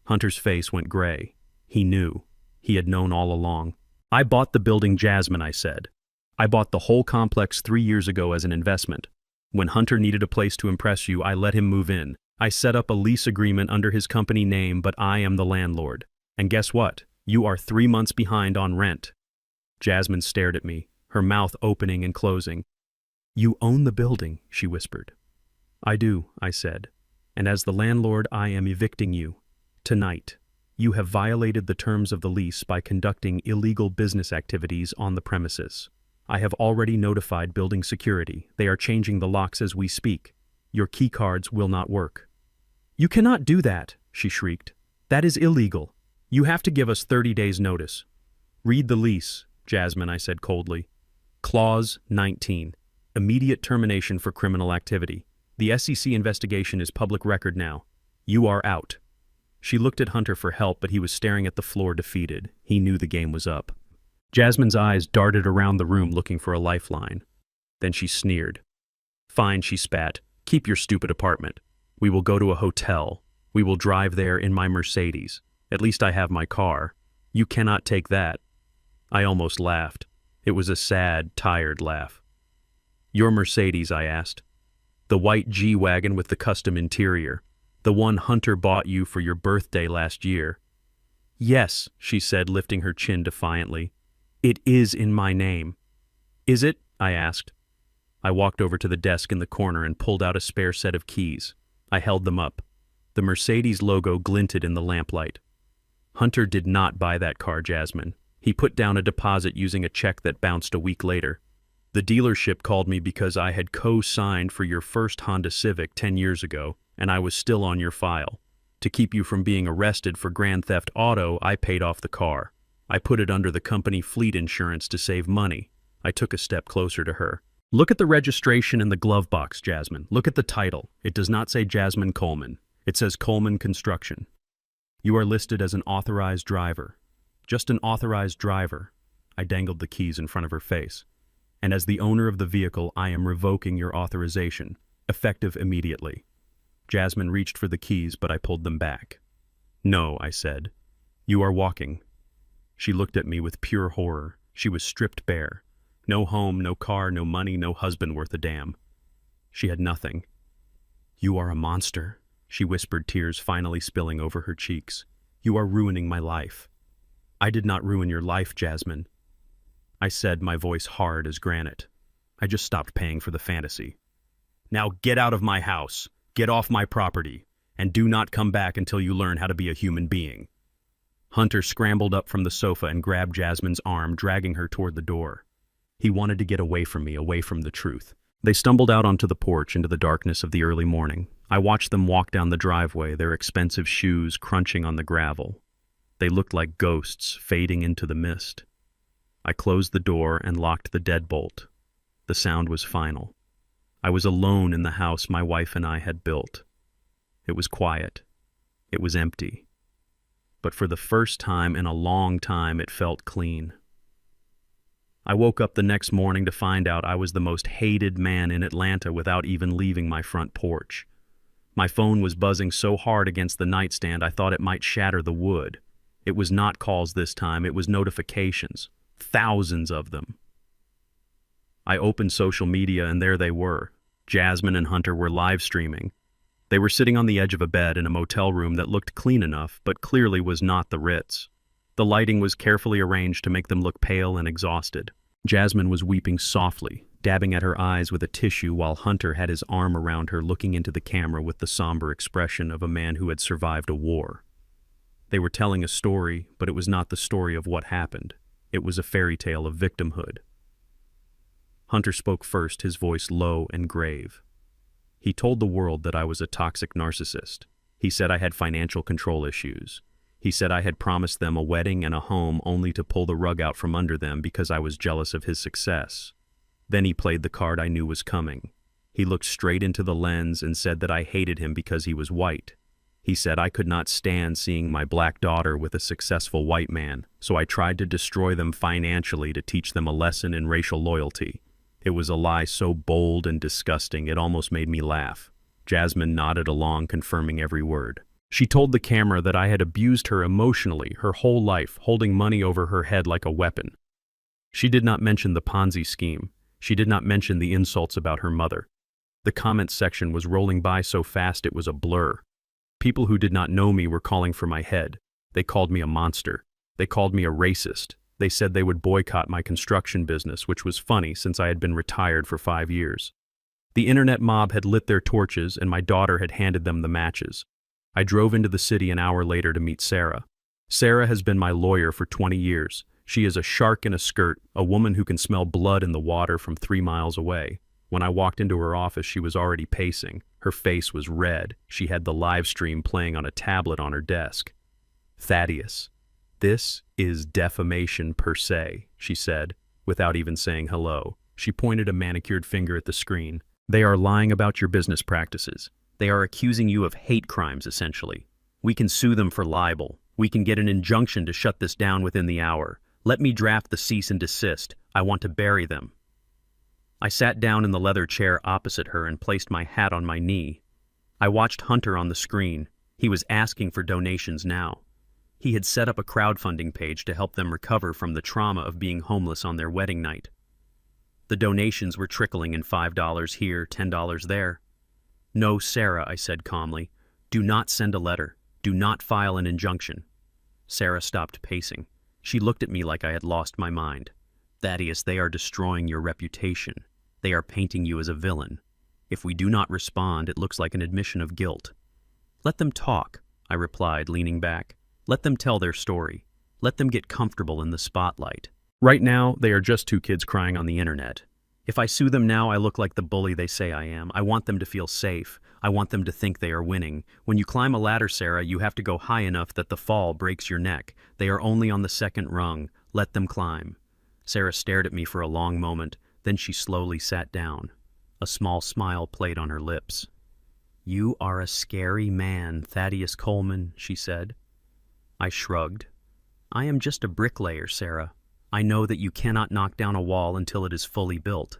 Hunter's face went gray. He knew. He had known all along. "I bought the building, Jasmine," I said. "I bought the whole complex 3 years ago as an investment. When Hunter needed a place to impress you, I let him move in. I set up a lease agreement under his company name, but I am the landlord. And guess what? You are 3 months behind on rent." Jasmine stared at me, her mouth opening and closing. "You own the building," she whispered. "I do," I said. "And as the landlord, I am evicting you. Tonight. You have violated the terms of the lease by conducting illegal business activities on the premises. I have already notified building security. They are changing the locks as we speak. Your key cards will not work." "You cannot do that," she shrieked. "That is illegal. You have to give us 30 days' notice." "Read the lease, Jasmine," I said coldly. Clause 19. Immediate termination for criminal activity. The SEC investigation is public record now. You are out. She looked at Hunter for help, but he was staring at the floor defeated. He knew the game was up. Jasmine's eyes darted around the room looking for a lifeline. Then she sneered. "Fine," she spat. "Keep your stupid apartment. We will go to a hotel. We will drive there in my Mercedes. At least I have my car. You cannot take that." I almost laughed. It was a sad, tired laugh. "Your Mercedes?" I asked. "The white G-Wagon with the custom interior. The one Hunter bought you for your birthday last year." "Yes," she said, lifting her chin defiantly. "It is in my name." "Is it?" I asked. I walked over to the desk in the corner and pulled out a spare set of keys. I held them up. The Mercedes logo glinted in the lamplight. "Hunter did not buy that car, Jasmine. He put down a deposit using a check that bounced a week later. The dealership called me because I had co-signed for your first Honda Civic 10 years ago, and I was still on your file. To keep you from being arrested for grand theft auto, I paid off the car. I put it under the company fleet insurance to save money." I took a step closer to her. "Look at the registration in the glove box, Jasmine. Look at the title. It does not say Jasmine Coleman. It says Coleman Construction. You are listed as an authorized driver. Just an authorized driver." I dangled the keys in front of her face. "And as the owner of the vehicle, I am revoking your authorization, effective immediately." Jasmine reached for the keys, but I pulled them back. "No," I said. "You are walking." She looked at me with pure horror. She was stripped bare. No home, no car, no money, no husband worth a damn. She had nothing. "You are a monster," she whispered, tears finally spilling over her cheeks. "You are ruining my life." "I did not ruin your life, Jasmine," I said, my voice hard as granite. "I just stopped paying for the fantasy. Now get out of my house, get off my property, and do not come back until you learn how to be a human being." Hunter scrambled up from the sofa and grabbed Jasmine's arm, dragging her toward the door. He wanted to get away from me, away from the truth. They stumbled out onto the porch into the darkness of the early morning. I watched them walk down the driveway, their expensive shoes crunching on the gravel. They looked like ghosts fading into the mist. I closed the door and locked the deadbolt. The sound was final. I was alone in the house my wife and I had built. It was quiet. It was empty. But for the first time in a long time, it felt clean. I woke up the next morning to find out I was the most hated man in Atlanta without even leaving my front porch. My phone was buzzing so hard against the nightstand I thought it might shatter the wood. It was not calls this time, it was notifications. Thousands of them. I opened social media and there they were. Jasmine and Hunter were live streaming. They were sitting on the edge of a bed in a motel room that looked clean enough, but clearly was not the Ritz. The lighting was carefully arranged to make them look pale and exhausted. Jasmine was weeping softly, dabbing at her eyes with a tissue while Hunter had his arm around her, looking into the camera with the somber expression of a man who had survived a war. They were telling a story, but it was not the story of what happened. It was a fairy tale of victimhood. Hunter spoke first, his voice low and grave. He told the world that I was a toxic narcissist. He said I had financial control issues. He said I had promised them a wedding and a home only to pull the rug out from under them because I was jealous of his success. Then he played the card I knew was coming. He looked straight into the lens and said that I hated him because he was white. He said I could not stand seeing my black daughter with a successful white man, so I tried to destroy them financially to teach them a lesson in racial loyalty. It was a lie so bold and disgusting it almost made me laugh. Jasmine nodded along, confirming every word. She told the camera that I had abused her emotionally her whole life, holding money over her head like a weapon. She did not mention the Ponzi scheme. She did not mention the insults about her mother. The comments section was rolling by so fast it was a blur. People who did not know me were calling for my head. They called me a monster. They called me a racist. They said they would boycott my construction business, which was funny since I had been retired for 5 years. The internet mob had lit their torches and my daughter had handed them the matches. I drove into the city an hour later to meet Sarah. Sarah has been my lawyer for 20 years. She is a shark in a skirt, a woman who can smell blood in the water from 3 miles away. When I walked into her office, she was already pacing. Her face was red. She had the live stream playing on a tablet on her desk. "Thaddeus, this is defamation per se," she said, without even saying hello. She pointed a manicured finger at the screen. "They are lying about your business practices. They are accusing you of hate crimes, essentially. We can sue them for libel. We can get an injunction to shut this down within the hour. Let me draft the cease and desist. I want to bury them." I sat down in the leather chair opposite her and placed my hat on my knee. I watched Hunter on the screen. He was asking for donations now. He had set up a crowdfunding page to help them recover from the trauma of being homeless on their wedding night. The donations were trickling in $5 here, $10 there. "No, Sarah," I said calmly. "Do not send a letter. Do not file an injunction." Sarah stopped pacing. She looked at me like I had lost my mind. "Thaddeus, they are destroying your reputation. They are painting you as a villain. If we do not respond, it looks like an admission of guilt." "Let them talk," I replied, leaning back. "Let them tell their story. Let them get comfortable in the spotlight. Right now, they are just 2 kids crying on the internet. If I sue them now, I look like the bully they say I am. I want them to feel safe. I want them to think they are winning. When you climb a ladder, Sarah, you have to go high enough that the fall breaks your neck. They are only on the 2nd rung. Let them climb." Sarah stared at me for a long moment, then she slowly sat down. A small smile played on her lips. "You are a scary man, Thaddeus Coleman," she said. I shrugged. "I am just a bricklayer, Sarah. I know that you cannot knock down a wall until it is fully built."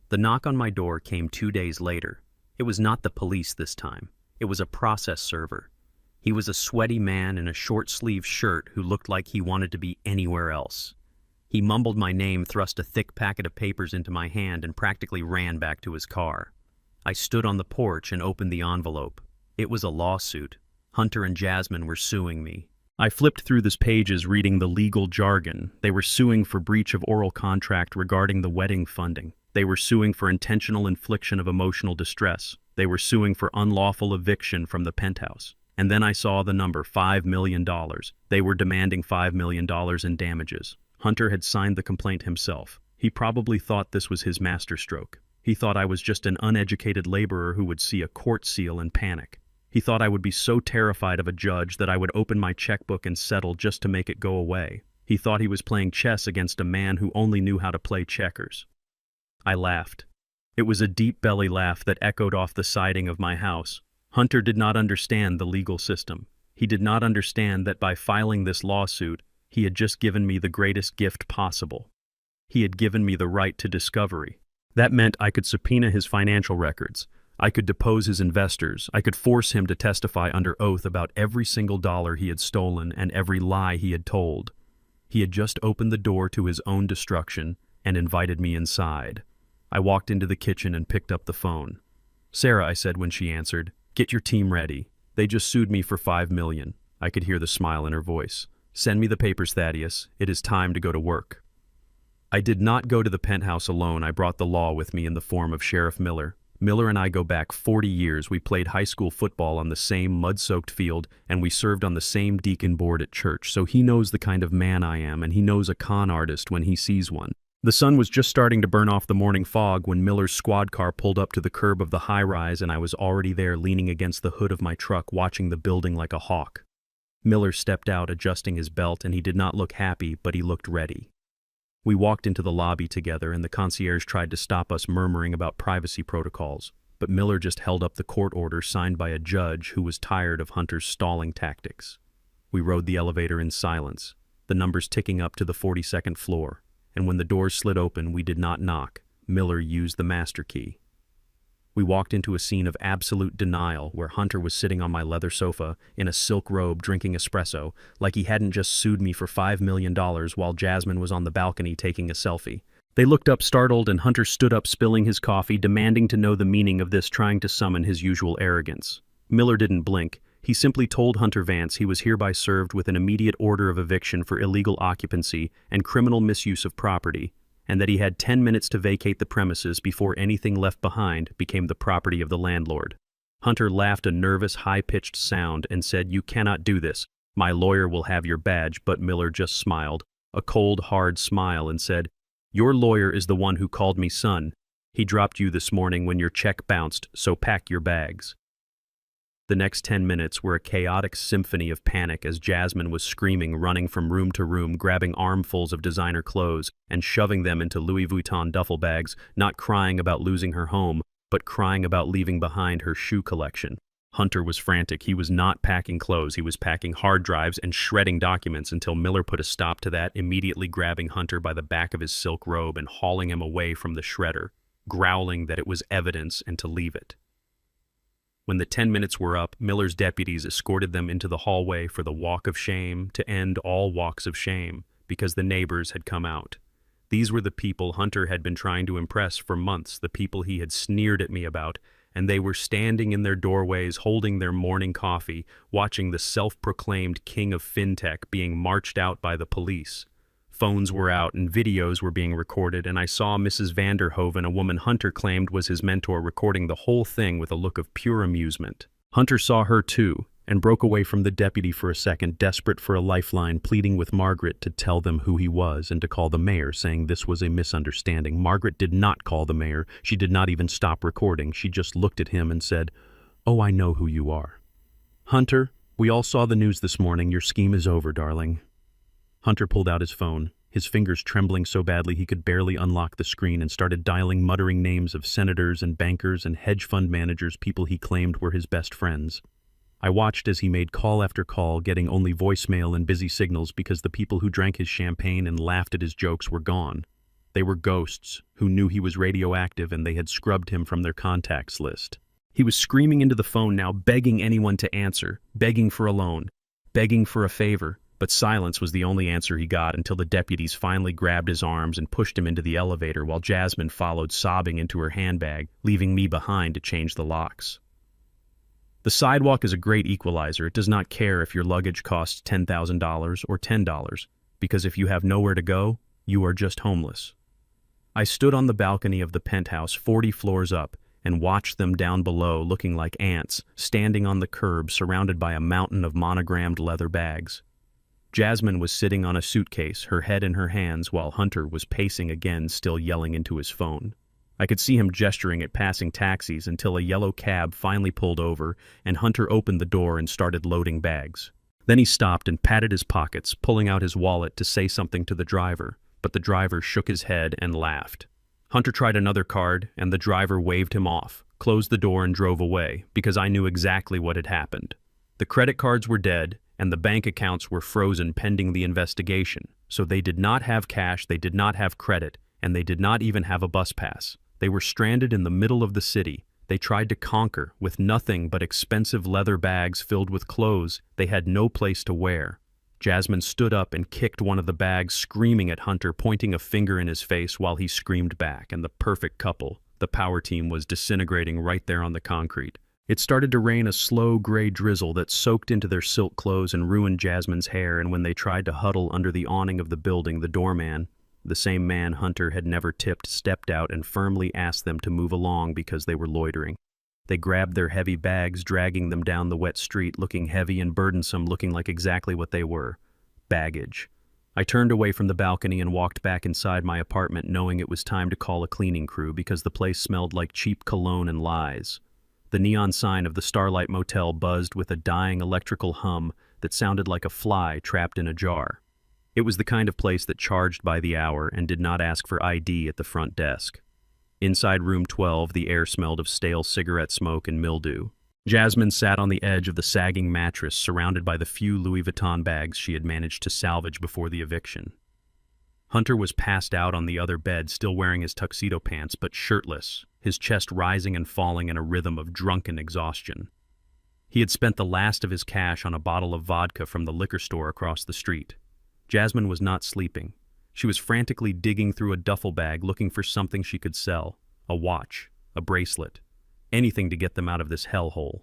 The knock on my door came 2 days later. It was not the police this time. It was a process server. He was a sweaty man in a short-sleeved shirt who looked like he wanted to be anywhere else. He mumbled my name, thrust a thick packet of papers into my hand, and practically ran back to his car. I stood on the porch and opened the envelope. It was a lawsuit. Hunter and Jasmine were suing me. I flipped through the pages reading the legal jargon. They were suing for breach of oral contract regarding the wedding funding. They were suing for intentional infliction of emotional distress. They were suing for unlawful eviction from the penthouse. And then I saw the number, $5 million. They were demanding $5 million in damages. Hunter had signed the complaint himself. He probably thought this was his masterstroke. He thought I was just an uneducated laborer who would see a court seal and panic. He thought I would be so terrified of a judge that I would open my checkbook and settle just to make it go away. He thought he was playing chess against a man who only knew how to play checkers. I laughed. It was a deep belly laugh that echoed off the siding of my house. Hunter did not understand the legal system. He did not understand that by filing this lawsuit, he had just given me the greatest gift possible. He had given me the right to discovery. That meant I could subpoena his financial records. I could depose his investors. I could force him to testify under oath about every single dollar he had stolen and every lie he had told. He had just opened the door to his own destruction and invited me inside. I walked into the kitchen and picked up the phone. "Sarah," I said when she answered, "get your team ready. They just sued me for $5 million. I could hear the smile in her voice. "Send me the papers, Thaddeus. It is time to go to work." I did not go to the penthouse alone. I brought the law with me in the form of Sheriff Miller. Miller and I go back 40 years. We played high school football on the same mud-soaked field, and we served on the same deacon board at church, so he knows the kind of man I am, and he knows a con artist when he sees one. The sun was just starting to burn off the morning fog when Miller's squad car pulled up to the curb of the high-rise, and I was already there leaning against the hood of my truck, watching the building like a hawk. Miller stepped out, adjusting his belt, and he did not look happy, but he looked ready. We walked into the lobby together, and the concierge tried to stop us, murmuring about privacy protocols, but Miller just held up the court order signed by a judge who was tired of Hunter's stalling tactics. We rode the elevator in silence, the numbers ticking up to the 42nd floor, and when the doors slid open, we did not knock. Miller used the master key. We walked into a scene of absolute denial where Hunter was sitting on my leather sofa in a silk robe drinking espresso like he hadn't just sued me for $5 million while Jasmine was on the balcony taking a selfie. They looked up startled and Hunter stood up spilling his coffee, demanding to know the meaning of this, trying to summon his usual arrogance. Miller didn't blink. He simply told Hunter Vance he was hereby served with an immediate order of eviction for illegal occupancy and criminal misuse of property, and that he had 10 minutes to vacate the premises before anything left behind became the property of the landlord. Hunter laughed a nervous, high-pitched sound and said, "You cannot do this. My lawyer will have your badge," but Miller just smiled, a cold, hard smile, and said, "Your lawyer is the one who called me son. He dropped you this morning when your check bounced, so pack your bags." The next 10 minutes were a chaotic symphony of panic as Jasmine was screaming, running from room to room, grabbing armfuls of designer clothes and shoving them into Louis Vuitton duffel bags, not crying about losing her home, but crying about leaving behind her shoe collection. Hunter was frantic. He was not packing clothes. He was packing hard drives and shredding documents until Miller put a stop to that, immediately grabbing Hunter by the back of his silk robe and hauling him away from the shredder, growling that it was evidence and to leave it. When the 10 minutes were up, Miller's deputies escorted them into the hallway for the walk of shame to end all walks of shame, because the neighbors had come out. These were the people Hunter had been trying to impress for months, the people he had sneered at me about, and they were standing in their doorways holding their morning coffee, watching the self-proclaimed king of fintech being marched out by the police. Phones were out and videos were being recorded, and I saw Mrs. Vanderhoven, a woman Hunter claimed was his mentor, recording the whole thing with a look of pure amusement. Hunter saw her too, and broke away from the deputy for a second, desperate for a lifeline, pleading with Margaret to tell them who he was and to call the mayor, saying this was a misunderstanding. Margaret did not call the mayor. She did not even stop recording. She just looked at him and said, "Oh, I know who you are. Hunter, we all saw the news this morning. Your scheme is over, darling." Hunter pulled out his phone, his fingers trembling so badly he could barely unlock the screen, and started dialing, muttering names of senators and bankers and hedge fund managers, people he claimed were his best friends. I watched as he made call after call, getting only voicemail and busy signals because the people who drank his champagne and laughed at his jokes were gone. They were ghosts who knew he was radioactive, and they had scrubbed him from their contacts list. He was screaming into the phone now, begging anyone to answer, begging for a loan, begging for a favor. But silence was the only answer he got until the deputies finally grabbed his arms and pushed him into the elevator while Jasmine followed sobbing into her handbag, leaving me behind to change the locks. The sidewalk is a great equalizer. It does not care if your luggage costs $10,000 or $10, because if you have nowhere to go, you are just homeless. I stood on the balcony of the penthouse 40 floors up and watched them down below looking like ants, standing on the curb surrounded by a mountain of monogrammed leather bags. Jasmine was sitting on a suitcase, her head in her hands, while Hunter was pacing again, still yelling into his phone. I could see him gesturing at passing taxis until a yellow cab finally pulled over and Hunter opened the door and started loading bags. Then he stopped and patted his pockets, pulling out his wallet to say something to the driver, but the driver shook his head and laughed. Hunter tried another card, and the driver waved him off, closed the door and drove away, because I knew exactly what had happened. The credit cards were dead, and the bank accounts were frozen pending the investigation, so they did not have cash, they did not have credit, and they did not even have a bus pass. They were stranded in the middle of the city. They tried to conquer with nothing but expensive leather bags filled with clothes they had no place to wear. Jasmine stood up and kicked one of the bags, screaming at Hunter, pointing a finger in his face while he screamed back, and the perfect couple, the power team, was disintegrating right there on the concrete. It started to rain, a slow gray drizzle that soaked into their silk clothes and ruined Jasmine's hair, and when they tried to huddle under the awning of the building, the doorman, the same man Hunter had never tipped, stepped out and firmly asked them to move along because they were loitering. They grabbed their heavy bags, dragging them down the wet street, looking heavy and burdensome, looking like exactly what they were: baggage. I turned away from the balcony and walked back inside my apartment, knowing it was time to call a cleaning crew because the place smelled like cheap cologne and lies. The neon sign of the Starlight Motel buzzed with a dying electrical hum that sounded like a fly trapped in a jar. It was the kind of place that charged by the hour and did not ask for ID at the front desk. Inside room 12, the air smelled of stale cigarette smoke and mildew. Jasmine sat on the edge of the sagging mattress, surrounded by the few Louis Vuitton bags she had managed to salvage before the eviction. Hunter was passed out on the other bed, still wearing his tuxedo pants, but shirtless, his chest rising and falling in a rhythm of drunken exhaustion. He had spent the last of his cash on a bottle of vodka from the liquor store across the street. Jasmine was not sleeping. She was frantically digging through a duffel bag looking for something she could sell: a watch, a bracelet, anything to get them out of this hellhole.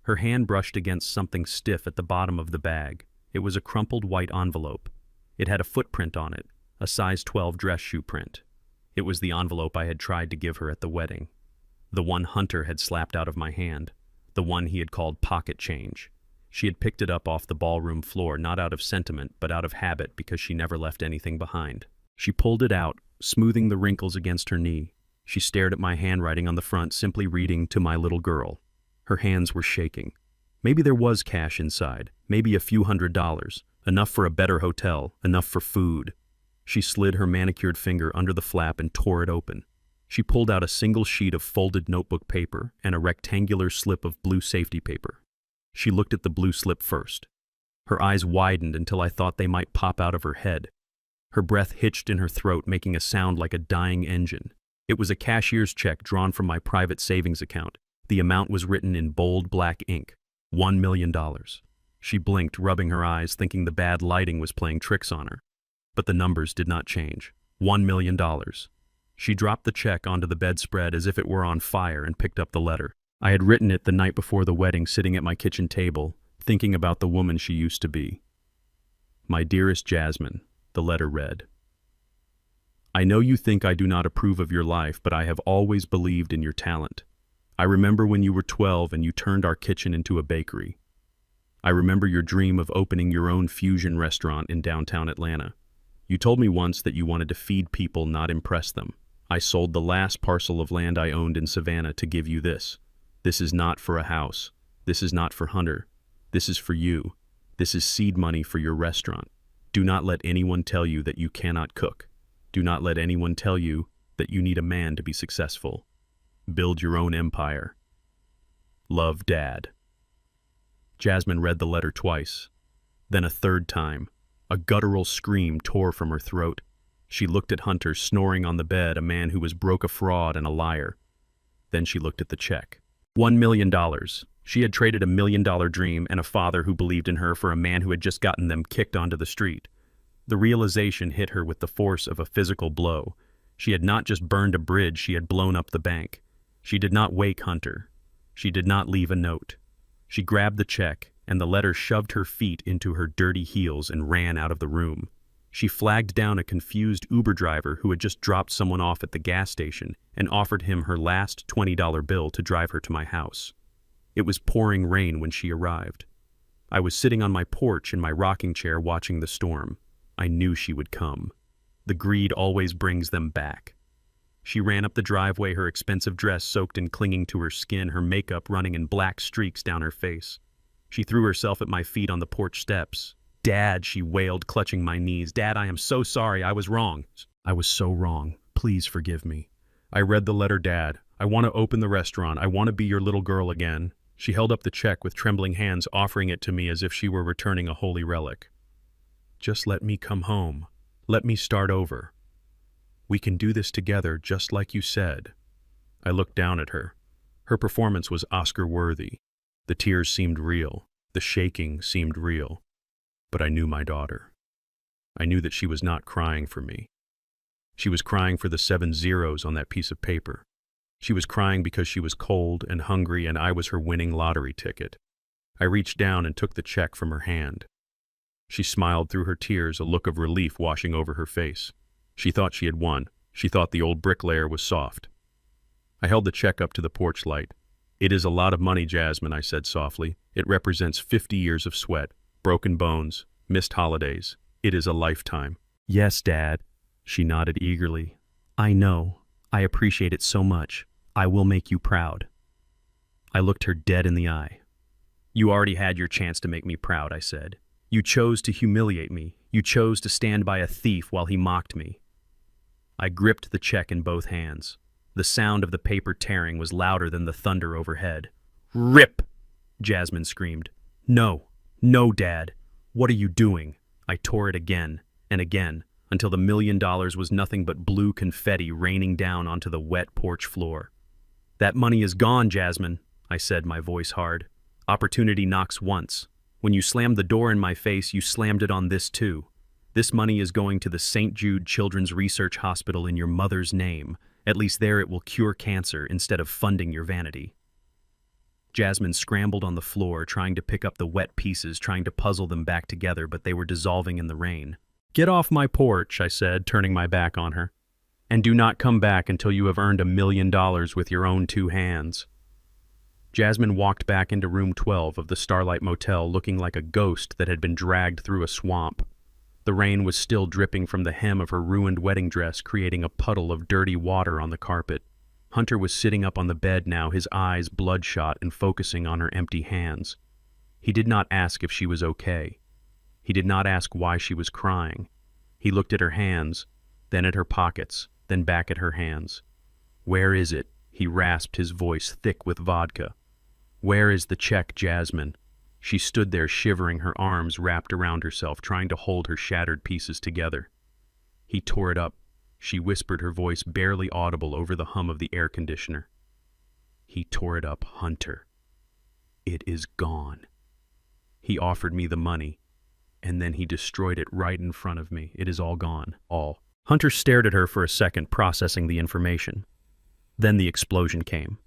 Her hand brushed against something stiff at the bottom of the bag. It was a crumpled white envelope. It had a footprint on it, a size 12 dress shoe print. It was the envelope I had tried to give her at the wedding. The one Hunter had slapped out of my hand. The one he had called pocket change. She had picked it up off the ballroom floor, not out of sentiment, but out of habit, because she never left anything behind. She pulled it out, smoothing the wrinkles against her knee. She stared at my handwriting on the front, simply reading, "To my little girl." Her hands were shaking. Maybe there was cash inside, maybe a few $100s, enough for a better hotel, enough for food. She slid her manicured finger under the flap and tore it open. She pulled out a single sheet of folded notebook paper and a rectangular slip of blue safety paper. She looked at the blue slip first. Her eyes widened until I thought they might pop out of her head. Her breath hitched in her throat, making a sound like a dying engine. It was a cashier's check drawn from my private savings account. The amount was written in bold black ink. $1 million. She blinked, rubbing her eyes, thinking the bad lighting was playing tricks on her. But the numbers did not change. $1 million. She dropped the check onto the bedspread as if it were on fire and picked up the letter. I had written it the night before the wedding, sitting at my kitchen table, thinking about the woman she used to be. "My dearest Jasmine," the letter read. "I know you think I do not approve of your life, but I have always believed in your talent. I remember when you were 12 and you turned our kitchen into a bakery. I remember your dream of opening your own fusion restaurant in downtown Atlanta. You told me once that you wanted to feed people, not impress them. I sold the last parcel of land I owned in Savannah to give you this. This is not for a house. This is not for Hunter. This is for you. This is seed money for your restaurant. Do not let anyone tell you that you cannot cook. Do not let anyone tell you that you need a man to be successful. Build your own empire. Love, Dad." Jasmine read the letter twice, then a third time. A guttural scream tore from her throat. She looked at Hunter, snoring on the bed, a man who was broke, a fraud, and a liar. Then she looked at the check. $1 million. She had traded $1 million dream and a father who believed in her for a man who had just gotten them kicked onto the street. The realization hit her with the force of a physical blow. She had not just burned a bridge, she had blown up the bank. She did not wake Hunter. She did not leave a note. She grabbed the check, and the letter shoved her feet into her dirty heels and ran out of the room. She flagged down a confused Uber driver who had just dropped someone off at the gas station and offered him her last $20 bill to drive her to my house. It was pouring rain when she arrived. I was sitting on my porch in my rocking chair watching the storm. I knew she would come. The greed always brings them back. She ran up the driveway, her expensive dress soaked and clinging to her skin, her makeup running in black streaks down her face. She threw herself at my feet on the porch steps. "Dad," she wailed, clutching my knees. "Dad, I am so sorry. I was wrong. I was so wrong. Please forgive me. I read the letter, Dad. I want to open the restaurant. I want to be your little girl again." She held up the check with trembling hands, offering it to me as if she were returning a holy relic. "Just let me come home. Let me start over. We can do this together, just like you said." I looked down at her. Her performance was Oscar-worthy. The tears seemed real. The shaking seemed real. But I knew my daughter. I knew that she was not crying for me. She was crying for the 7 zeros on that piece of paper. She was crying because she was cold and hungry, and I was her winning lottery ticket. I reached down and took the check from her hand. She smiled through her tears, a look of relief washing over her face. She thought she had won. She thought the old bricklayer was soft. I held the check up to the porch light. "It is a lot of money, Jasmine," I said softly. "It represents 50 years of sweat, broken bones, missed holidays. It is a lifetime." "Yes, Dad." She nodded eagerly. "I know. I appreciate it so much. I will make you proud." I looked her dead in the eye. "You already had your chance to make me proud," I said. "You chose to humiliate me. You chose to stand by a thief while he mocked me." I gripped the check in both hands. The sound of the paper tearing was louder than the thunder overhead. "Rip!" Jasmine screamed. "No, no, Dad. What are you doing?" I tore it again and again, until the $1 million was nothing but blue confetti raining down onto the wet porch floor. "That money is gone, Jasmine," I said, my voice hard. "Opportunity knocks once. When you slammed the door in my face, you slammed it on this too. This money is going to the St. Jude Children's Research Hospital in your mother's name. At least there it will cure cancer instead of funding your vanity." Jasmine scrambled on the floor, trying to pick up the wet pieces, trying to puzzle them back together, but they were dissolving in the rain. "Get off my porch," I said, turning my back on her. "And do not come back until you have earned $1 million with your own 2 hands." Jasmine walked back into room 12 of the Starlight Motel, looking like a ghost that had been dragged through a swamp. The rain was still dripping from the hem of her ruined wedding dress, creating a puddle of dirty water on the carpet. Hunter was sitting up on the bed now, his eyes bloodshot and focusing on her empty hands. He did not ask if she was okay. He did not ask why she was crying. He looked at her hands, then at her pockets, then back at her hands. "Where is it?" He rasped, his voice thick with vodka. "Where is the check, Jasmine?" She stood there shivering, her arms wrapped around herself, trying to hold her shattered pieces together. He tore it up. She whispered, her voice barely audible over the hum of the air conditioner. "He tore it up, Hunter. It is gone. He offered me the money, and then he destroyed it right in front of me. It is all gone. All." Hunter stared at her for a second, processing the information. Then the explosion came.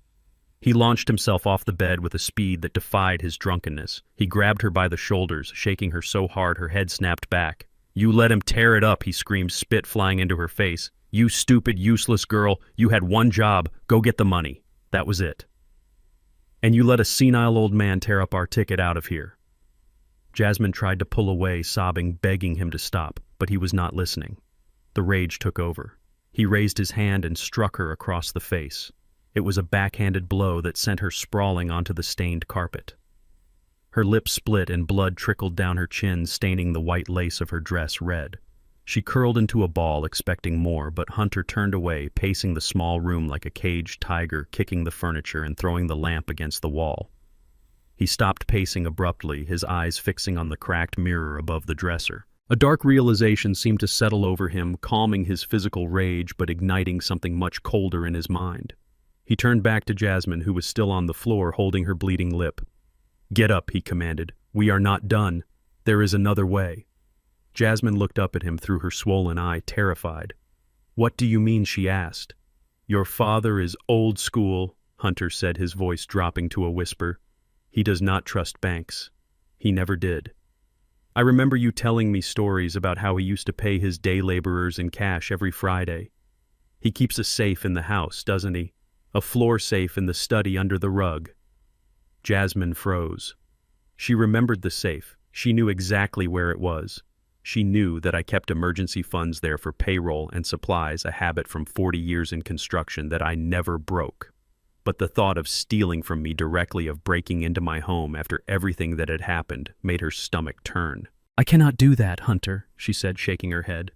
He launched himself off the bed with a speed that defied his drunkenness. He grabbed her by the shoulders, shaking her so hard her head snapped back. "You let him tear it up," he screamed, spit flying into her face. "You stupid, useless girl. You had one job. Go get the money. That was it. And you let a senile old man tear up our ticket out of here." Jasmine tried to pull away, sobbing, begging him to stop, but he was not listening. The rage took over. He raised his hand and struck her across the face. It was a backhanded blow that sent her sprawling onto the stained carpet. Her lips split and blood trickled down her chin, staining the white lace of her dress red. She curled into a ball, expecting more, but Hunter turned away, pacing the small room like a caged tiger, kicking the furniture and throwing the lamp against the wall. He stopped pacing abruptly, his eyes fixing on the cracked mirror above the dresser. A dark realization seemed to settle over him, calming his physical rage but igniting something much colder in his mind. He turned back to Jasmine, who was still on the floor, holding her bleeding lip. "Get up," he commanded. "We are not done. There is another way." Jasmine looked up at him through her swollen eye, terrified. "What do you mean?" she asked. "Your father is old school," Hunter said, his voice dropping to a whisper. "He does not trust banks. He never did. I remember you telling me stories about how he used to pay his day laborers in cash every Friday. He keeps a safe in the house, doesn't he? A floor safe in the study under the rug." Jasmine froze. She remembered the safe. She knew exactly where it was. She knew that I kept emergency funds there for payroll and supplies, a habit from 40 years in construction that I never broke. But the thought of stealing from me directly, of breaking into my home after everything that had happened, made her stomach turn. "I cannot do that, Hunter," she said, shaking her head.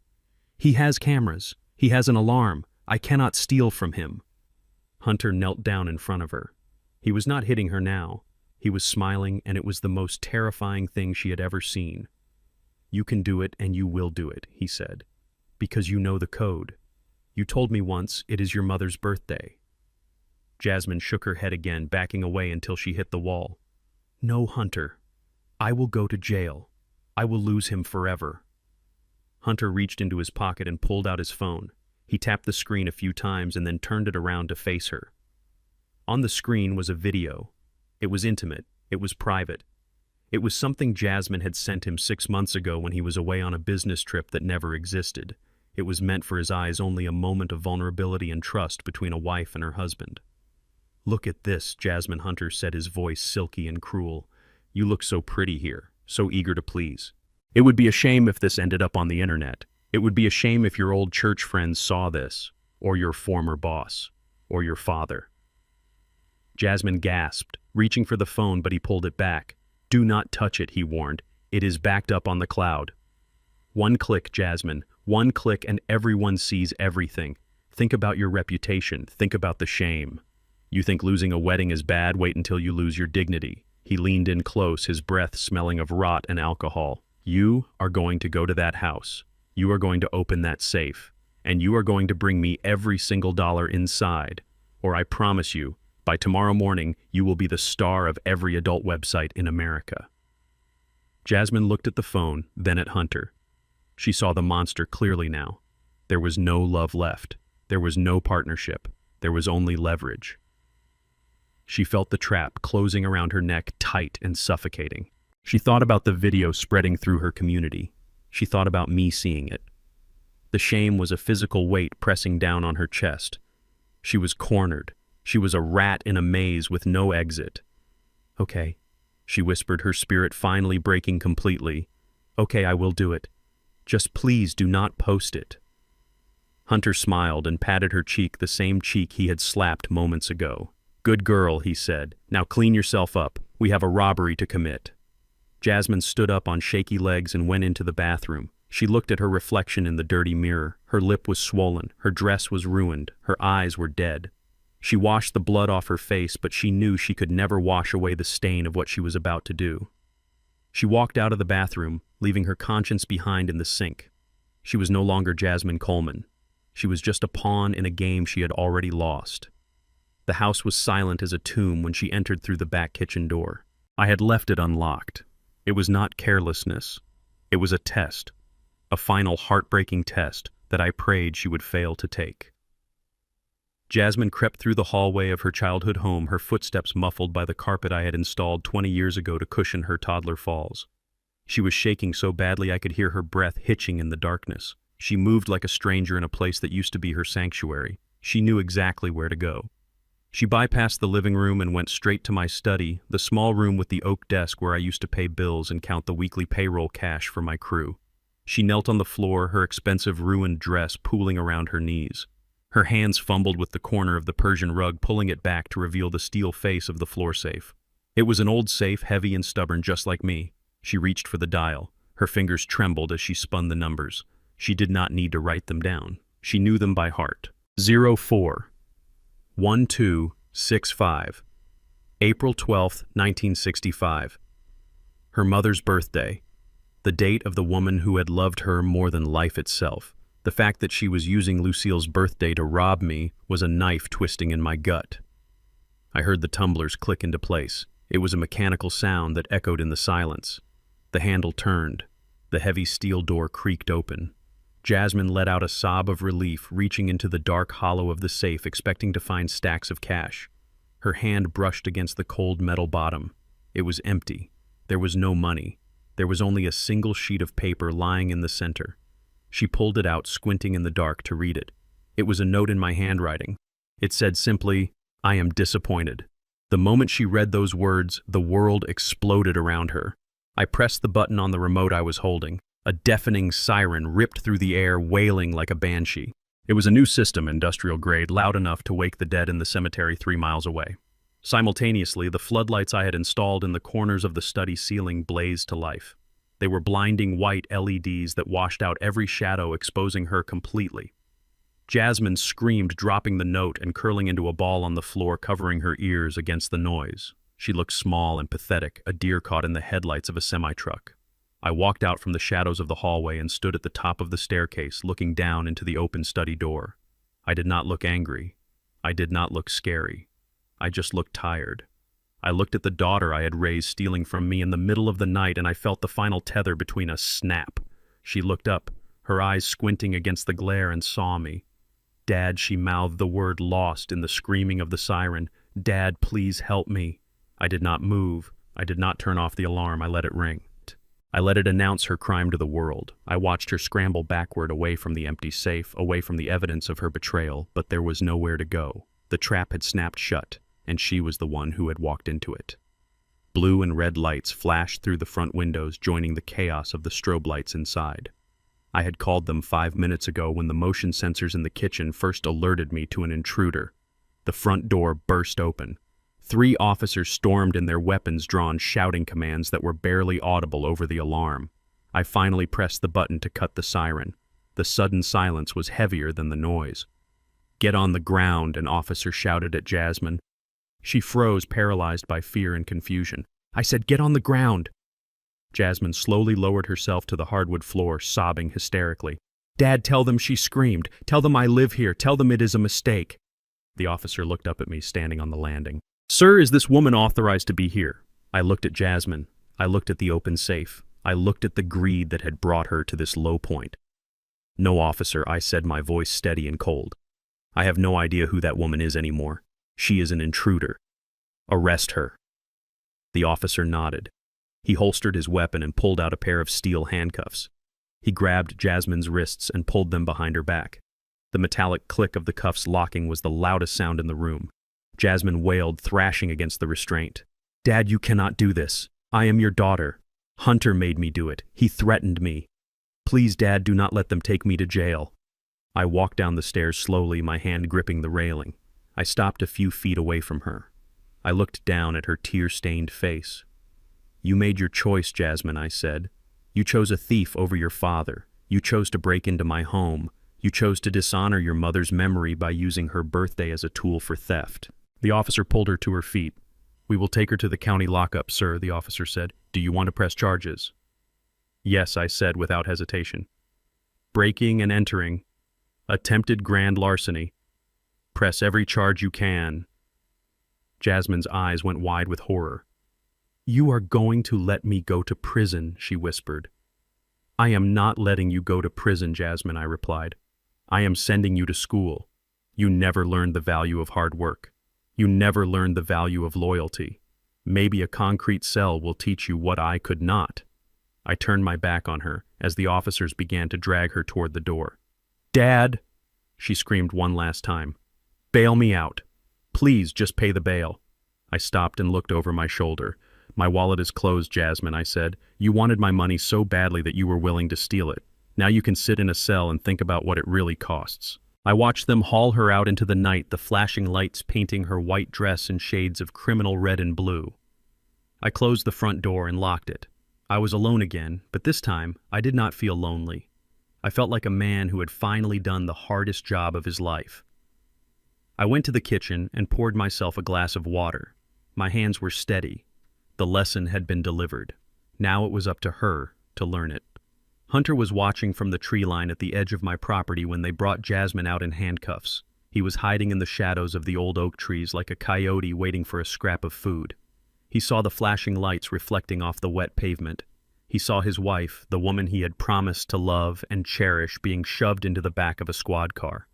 "He has cameras. He has an alarm. I cannot steal from him." Hunter knelt down in front of her. He was not hitting her now. He was smiling, and it was the most terrifying thing she had ever seen. "You can do it, and you will do it," he said, "because you know the code. You told me once it is your mother's birthday." Jasmine shook her head again, backing away until she hit the wall. "No, Hunter. I will go to jail. I will lose him forever." Hunter reached into his pocket and pulled out his phone. He tapped the screen a few times and then turned it around to face her. On the screen was a video. It was intimate. It was private. It was something Jasmine had sent him 6 months ago when he was away on a business trip that never existed. It was meant for his eyes, only a moment of vulnerability and trust between a wife and her husband. "Look at this," Jasmine, Hunter said, his voice silky and cruel. "You look so pretty here, so eager to please. It would be a shame if this ended up on the internet. It would be a shame if your old church friends saw this, or your former boss, or your father." Jasmine gasped, reaching for the phone, but he pulled it back. "Do not touch it," he warned. "It is backed up on the cloud." "One click, Jasmine. One click and everyone sees everything. Think about your reputation. Think about the shame. You think losing a wedding is bad? Wait until you lose your dignity." He leaned in close, his breath smelling of rot and alcohol. "You are going to go to that house. You are going to open that safe. And you are going to bring me every single dollar inside. Or I promise you, by tomorrow morning, you will be the star of every adult website in America." Jasmine looked at the phone, then at Hunter. She saw the monster clearly now. There was no love left. There was no partnership. There was only leverage. She felt the trap closing around her neck, tight and suffocating. She thought about the video spreading through her community. She thought about me seeing it. The shame was a physical weight pressing down on her chest. She was cornered. She was a rat in a maze with no exit. "Okay," she whispered, her spirit finally breaking completely. "Okay, I will do it. Just please do not post it." Hunter smiled and patted her cheek, the same cheek he had slapped moments ago. "Good girl," he said. "Now clean yourself up. We have a robbery to commit." Jasmine stood up on shaky legs and went into the bathroom. She looked at her reflection in the dirty mirror. Her lip was swollen. Her dress was ruined. Her eyes were dead. She washed the blood off her face, but she knew she could never wash away the stain of what she was about to do. She walked out of the bathroom, leaving her conscience behind in the sink. She was no longer Jasmine Coleman. She was just a pawn in a game she had already lost. The house was silent as a tomb when she entered through the back kitchen door. I had left it unlocked. It was not carelessness. It was a test. A final heartbreaking test that I prayed she would fail to take. Jasmine crept through the hallway of her childhood home, her footsteps muffled by the carpet I had installed 20 years ago to cushion her toddler falls. She was shaking so badly I could hear her breath hitching in the darkness. She moved like a stranger in a place that used to be her sanctuary. She knew exactly where to go. She bypassed the living room and went straight to my study, the small room with the oak desk where I used to pay bills and count the weekly payroll cash for my crew. She knelt on the floor, her expensive ruined dress pooling around her knees. Her hands fumbled with the corner of the Persian rug, pulling it back to reveal the steel face of the floor safe. It was an old safe, heavy and stubborn, just like me. She reached for the dial. Her fingers trembled as she spun the numbers. She did not need to write them down. She knew them by heart. 04 1265. April 12, 1965. Her mother's birthday. The date of the woman who had loved her more than life itself. The fact that she was using Lucille's birthday to rob me was a knife twisting in my gut. I heard the tumblers click into place. It was a mechanical sound that echoed in the silence. The handle turned. The heavy steel door creaked open. Jasmine let out a sob of relief, reaching into the dark hollow of the safe, expecting to find stacks of cash. Her hand brushed against the cold metal bottom. It was empty. There was no money. There was only a single sheet of paper lying in the center. She pulled it out, squinting in the dark to read it. It was a note in my handwriting. It said simply, "I am disappointed." The moment she read those words, the world exploded around her. I pressed the button on the remote I was holding. A deafening siren ripped through the air, wailing like a banshee. It was a new system, industrial grade, loud enough to wake the dead in the cemetery 3 miles away. Simultaneously, the floodlights I had installed in the corners of the study ceiling blazed to life. They were blinding white LEDs that washed out every shadow, exposing her completely. Jasmine screamed, dropping the note and curling into a ball on the floor, covering her ears against the noise. She looked small and pathetic, a deer caught in the headlights of a semi-truck. I walked out from the shadows of the hallway and stood at the top of the staircase, looking down into the open study door. I did not look angry. I did not look scary. I just looked tired. I looked at the daughter I had raised stealing from me in the middle of the night, and I felt the final tether between us snap. She looked up, her eyes squinting against the glare, and saw me. "Dad," she mouthed, the word lost in the screaming of the siren. "Dad, please help me." I did not move. I did not turn off the alarm. I let it ring. I let it announce her crime to the world. I watched her scramble backward, away from the empty safe, away from the evidence of her betrayal, but there was nowhere to go. The trap had snapped shut, and she was the one who had walked into it. Blue and red lights flashed through the front windows, joining the chaos of the strobe lights inside. I had called them 5 minutes ago when the motion sensors in the kitchen first alerted me to an intruder. The front door burst open. 3 officers stormed in, their weapons drawn, shouting commands that were barely audible over the alarm. I finally pressed the button to cut the siren. The sudden silence was heavier than the noise. "Get on the ground," an officer shouted at Jasmine. She froze, paralyzed by fear and confusion. I said, "Get on the ground." Jasmine slowly lowered herself to the hardwood floor, sobbing hysterically. "Dad, tell them," she screamed. "Tell them I live here. Tell them it is a mistake." The officer looked up at me, standing on the landing. "Sir, is this woman authorized to be here?" I looked at Jasmine. I looked at the open safe. I looked at the greed that had brought her to this low point. "No, officer," I said, my voice steady and cold. "I have no idea who that woman is anymore. She is an intruder." Arrest her." The officer nodded. He holstered his weapon and pulled out a pair of steel handcuffs. He grabbed Jasmine's wrists and pulled them behind her back. The metallic click of the cuffs locking was the loudest sound in the room. Jasmine wailed, thrashing against the restraint. "Dad, you cannot do this. I am your daughter. Hunter made me do it. He threatened me. Please, Dad, do not let them take me to jail." I walked down the stairs slowly, my hand gripping the railing. I stopped a few feet away from her. I looked down at her tear-stained face. "You made your choice, Jasmine," I said. "You chose a thief over your father. You chose to break into my home. You chose to dishonor your mother's memory by using her birthday as a tool for theft." The officer pulled her to her feet. "We will take her to the county lockup, sir," the officer said. "Do you want to press charges?" "Yes," I said without hesitation. "Breaking and entering. Attempted grand larceny. Press every charge you can." Jasmine's eyes went wide with horror. "You are going to let me go to prison," she whispered. "I am not letting you go to prison, Jasmine," I replied. "I am sending you to school. You never learned the value of hard work. You never learned the value of loyalty. Maybe a concrete cell will teach you what I could not." I turned my back on her as the officers began to drag her toward the door. "Dad!" she screamed one last time. "Bail me out. Please, just pay the bail." I stopped and looked over my shoulder. "My wallet is closed, Jasmine," I said. "You wanted my money so badly that you were willing to steal it. Now you can sit in a cell and think about what it really costs." I watched them haul her out into the night, the flashing lights painting her white dress in shades of criminal red and blue. I closed the front door and locked it. I was alone again, but this time I did not feel lonely. I felt like a man who had finally done the hardest job of his life. I went to the kitchen and poured myself a glass of water. My hands were steady. The lesson had been delivered. Now it was up to her to learn it. Hunter was watching from the tree line at the edge of my property when they brought Jasmine out in handcuffs. He was hiding in the shadows of the old oak trees like a coyote waiting for a scrap of food. He saw the flashing lights reflecting off the wet pavement. He saw his wife, the woman he had promised to love and cherish, being shoved into the back of a squad car.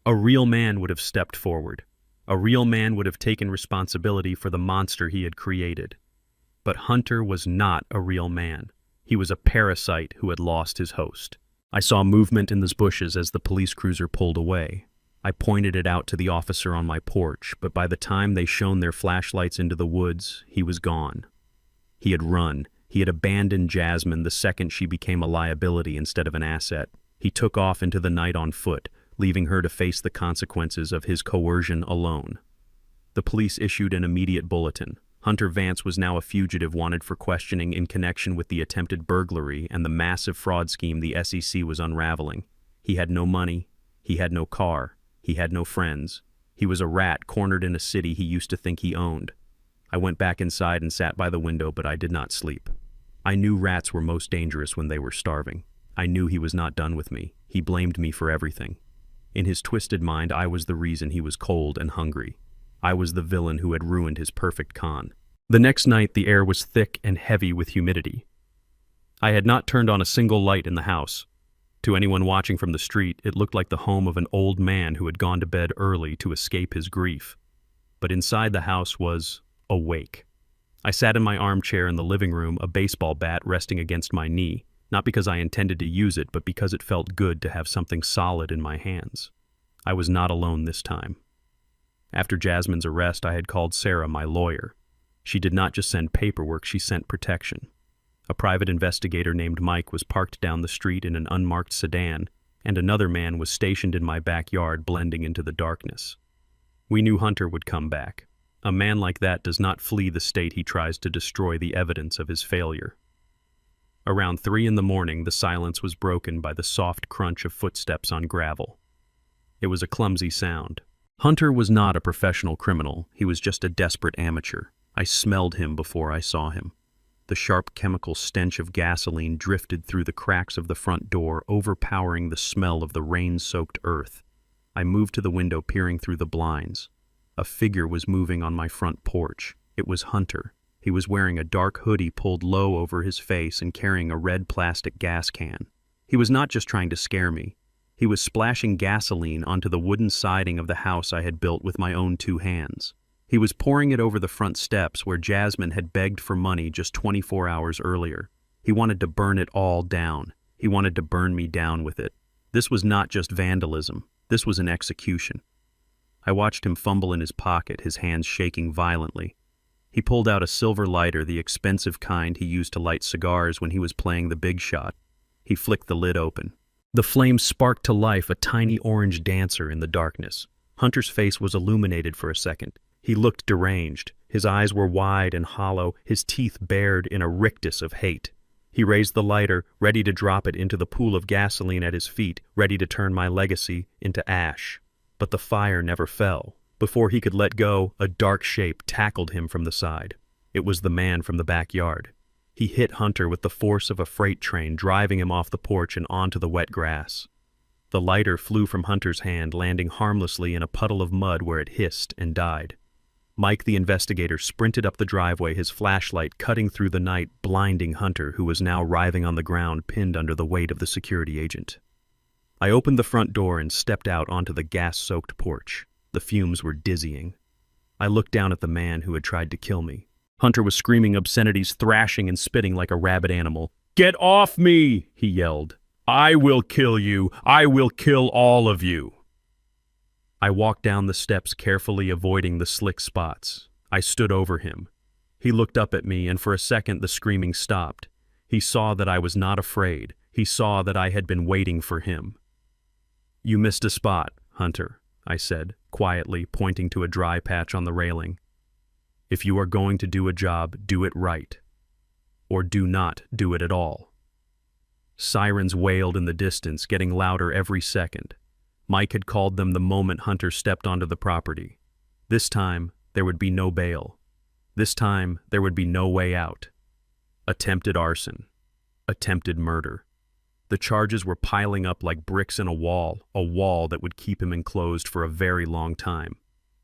A real man would have stepped forward. A real man would have taken responsibility for the monster he had created. But Hunter was not a real man. He was a parasite who had lost his host. I saw movement in the bushes as the police cruiser pulled away. I pointed it out to the officer on my porch, but by the time they shone their flashlights into the woods, he was gone. He had run. He had abandoned Jasmine the second she became a liability instead of an asset. He took off into the night on foot, leaving her to face the consequences of his coercion alone. The police issued an immediate bulletin. Hunter Vance was now a fugitive wanted for questioning in connection with the attempted burglary and the massive fraud scheme the SEC was unraveling. He had no money. He had no car. He had no friends. He was a rat cornered in a city he used to think he owned. I went back inside and sat by the window, but I did not sleep. I knew rats were most dangerous when they were starving. I knew he was not done with me. He blamed me for everything. In his twisted mind, I was the reason he was cold and hungry. I was the villain who had ruined his perfect con. The next night, the air was thick and heavy with humidity. I had not turned on a single light in the house. To anyone watching from the street, it looked like the home of an old man who had gone to bed early to escape his grief. But inside the house was awake. I sat in my armchair in the living room, a baseball bat resting against my knee, not because I intended to use it, but because it felt good to have something solid in my hands. I was not alone this time. After Jasmine's arrest, I had called Sarah, my lawyer. She did not just send paperwork, she sent protection. A private investigator named Mike was parked down the street in an unmarked sedan, and another man was stationed in my backyard, blending into the darkness. We knew Hunter would come back. A man like that does not flee the state he tries to destroy the evidence of his failure. Around 3 in the morning, the silence was broken by the soft crunch of footsteps on gravel. It was a clumsy sound. Hunter was not a professional criminal. He was just a desperate amateur. I smelled him before I saw him. The sharp chemical stench of gasoline drifted through the cracks of the front door, overpowering the smell of the rain-soaked earth. I moved to the window, peering through the blinds. A figure was moving on my front porch. It was Hunter. He was wearing a dark hoodie pulled low over his face and carrying a red plastic gas can. He was not just trying to scare me. He was splashing gasoline onto the wooden siding of the house I had built with my own 2 hands. He was pouring it over the front steps where Jasmine had begged for money just 24 hours earlier. He wanted to burn it all down. He wanted to burn me down with it. This was not just vandalism. This was an execution. I watched him fumble in his pocket, his hands shaking violently. He pulled out a silver lighter, the expensive kind he used to light cigars when he was playing the big shot. He flicked the lid open. The flame sparked to life, a tiny orange dancer in the darkness. Hunter's face was illuminated for a second. He looked deranged. His eyes were wide and hollow, his teeth bared in a rictus of hate. He raised the lighter, ready to drop it into the pool of gasoline at his feet, ready to turn my legacy into ash. But the fire never fell. Before he could let go, a dark shape tackled him from the side. It was the man from the backyard. He hit Hunter with the force of a freight train, driving him off the porch and onto the wet grass. The lighter flew from Hunter's hand, landing harmlessly in a puddle of mud where it hissed and died. Mike, the investigator, sprinted up the driveway, his flashlight cutting through the night, blinding Hunter, who was now writhing on the ground, pinned under the weight of the security agent. I opened the front door and stepped out onto the gas-soaked porch. The fumes were dizzying. I looked down at the man who had tried to kill me. Hunter was screaming obscenities, thrashing and spitting like a rabid animal. "Get off me!" he yelled. "I will kill you! I will kill all of you!" I walked down the steps, carefully avoiding the slick spots. I stood over him. He looked up at me, and for a second the screaming stopped. He saw that I was not afraid. He saw that I had been waiting for him. "You missed a spot, Hunter," I said, quietly, pointing to a dry patch on the railing. "If you are going to do a job, do it right. Or do not do it at all." Sirens wailed in the distance, getting louder every second. Mike had called them the moment Hunter stepped onto the property. This time, there would be no bail. This time, there would be no way out. Attempted arson. Attempted murder. The charges were piling up like bricks in a wall that would keep him enclosed for a very long time.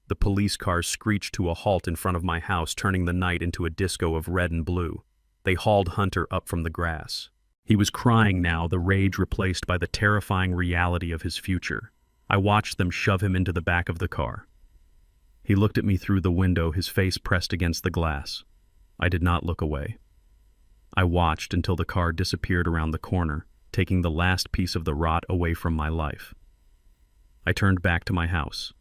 The police cars screeched to a halt in front of my house, turning the night into a disco of red and blue. They hauled Hunter up from the grass. He was crying now, the rage replaced by the terrifying reality of his future. I watched them shove him into the back of the car. He looked at me through the window, his face pressed against the glass. I did not look away. I watched until the car disappeared around the corner, taking the last piece of the rot away from my life. I turned back to my house.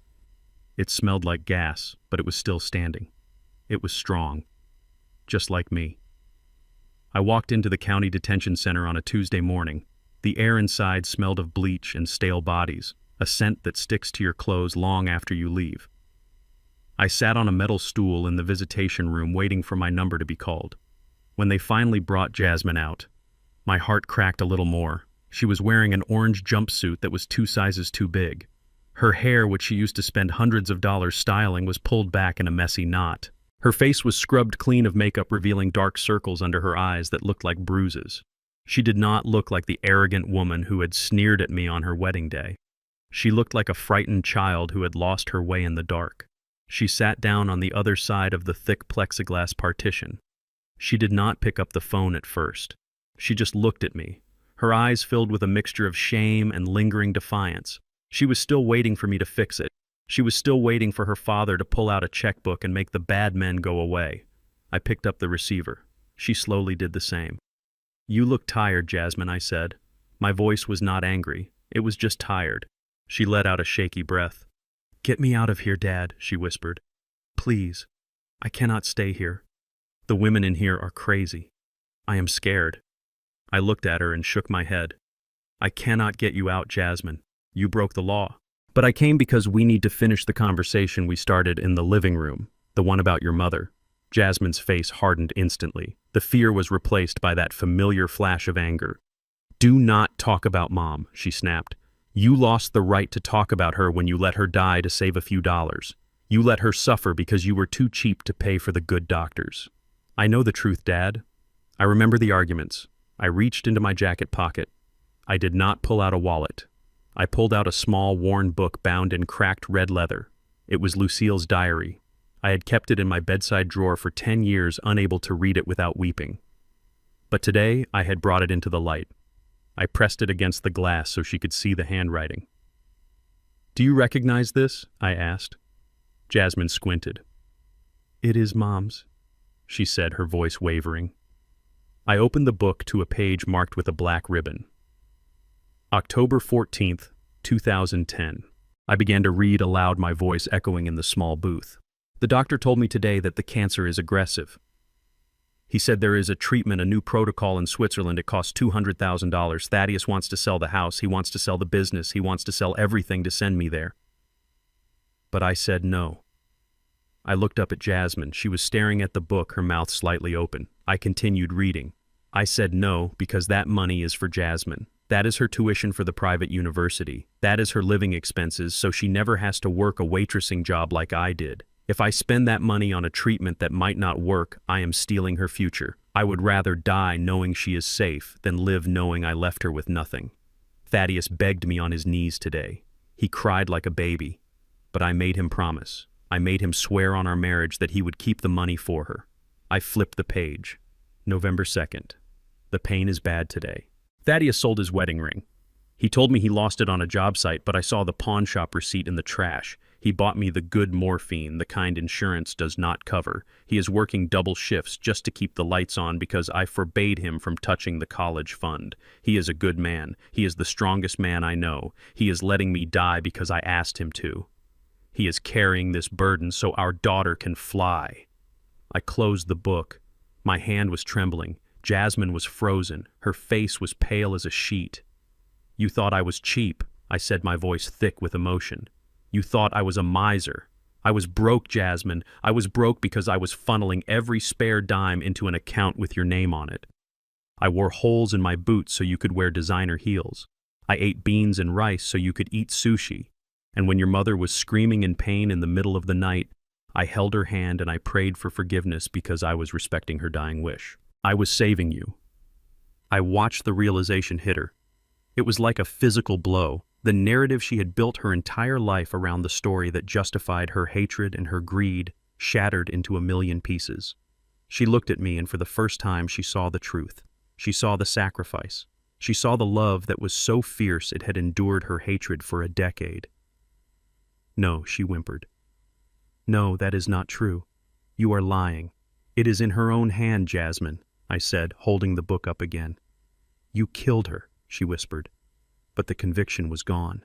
It smelled like gas, but it was still standing. It was strong, just like me. I walked into the county detention center on a Tuesday morning. The air inside smelled of bleach and stale bodies, a scent that sticks to your clothes long after you leave. I sat on a metal stool in the visitation room waiting for my number to be called. When they finally brought Jasmine out, my heart cracked a little more. She was wearing an orange jumpsuit that was 2 sizes too big. Her hair, which she used to spend hundreds of dollars styling, was pulled back in a messy knot. Her face was scrubbed clean of makeup, revealing dark circles under her eyes that looked like bruises. She did not look like the arrogant woman who had sneered at me on her wedding day. She looked like a frightened child who had lost her way in the dark. She sat down on the other side of the thick plexiglass partition. She did not pick up the phone at first. She just looked at me, her eyes filled with a mixture of shame and lingering defiance. She was still waiting for me to fix it. She was still waiting for her father to pull out a checkbook and make the bad men go away. I picked up the receiver. She slowly did the same. "You look tired, Jasmine," I said. My voice was not angry. It was just tired. She let out a shaky breath. "Get me out of here, Dad," she whispered. "Please. I cannot stay here. The women in here are crazy. I am scared." I looked at her and shook my head. "I cannot get you out, Jasmine. You broke the law. But I came because we need to finish the conversation we started in the living room, the one about your mother." Jasmine's face hardened instantly. The fear was replaced by that familiar flash of anger. "Do not talk about Mom," she snapped. "You lost the right to talk about her when you let her die to save a few dollars. You let her suffer because you were too cheap to pay for the good doctors." "I know the truth, Dad. I remember the arguments." I reached into my jacket pocket. I did not pull out a wallet. I pulled out a small, worn book bound in cracked red leather. It was Lucille's diary. I had kept it in my bedside drawer for 10 years, unable to read it without weeping. But today, I had brought it into the light. I pressed it against the glass so she could see the handwriting. "Do you recognize this?" I asked. Jasmine squinted. It is Mom's, she said, her voice wavering. I opened the book to a page marked with a black ribbon. October 14th, 2010. I began to read aloud, my voice echoing in the small booth. The doctor told me today that the cancer is aggressive. He said there is a treatment, a new protocol in Switzerland. It costs $200,000. Thaddeus wants to sell the house. He wants to sell the business. He wants to sell everything to send me there. But I said no. I looked up at Jasmine. She was staring at the book, her mouth slightly open. I continued reading. I said no because that money is for Jasmine. That is her tuition for the private university. That is her living expenses, so she never has to work a waitressing job like I did. If I spend that money on a treatment that might not work, I am stealing her future. I would rather die knowing she is safe than live knowing I left her with nothing. Thaddeus begged me on his knees today. He cried like a baby, but I made him promise. I made him swear on our marriage that he would keep the money for her. I flipped the page. November 2nd. The pain is bad today. Thaddeus sold his wedding ring. He told me he lost it on a job site, but I saw the pawn shop receipt in the trash. He bought me the good morphine, the kind insurance does not cover. He is working double shifts just to keep the lights on because I forbade him from touching the college fund. He is a good man. He is the strongest man I know. He is letting me die because I asked him to. He is carrying this burden so our daughter can fly. I closed the book. My hand was trembling. Jasmine was frozen. Her face was pale as a sheet. You thought I was cheap, I said, my voice thick with emotion. You thought I was a miser. I was broke, Jasmine. I was broke because I was funneling every spare dime into an account with your name on it. I wore holes in my boots so you could wear designer heels. I ate beans and rice so you could eat sushi. And when your mother was screaming in pain in the middle of the night, I held her hand and I prayed for forgiveness because I was respecting her dying wish. I was saving you. I watched the realization hit her. It was like a physical blow. The narrative she had built her entire life around the story that justified her hatred and her greed shattered into a million pieces. She looked at me, and for the first time she saw the truth. She saw the sacrifice. She saw the love that was so fierce it had endured her hatred for a decade. No, she whimpered. No, that is not true. You are lying. It is in her own hand, Jasmine, I said, holding the book up again. You killed her, she whispered, but the conviction was gone.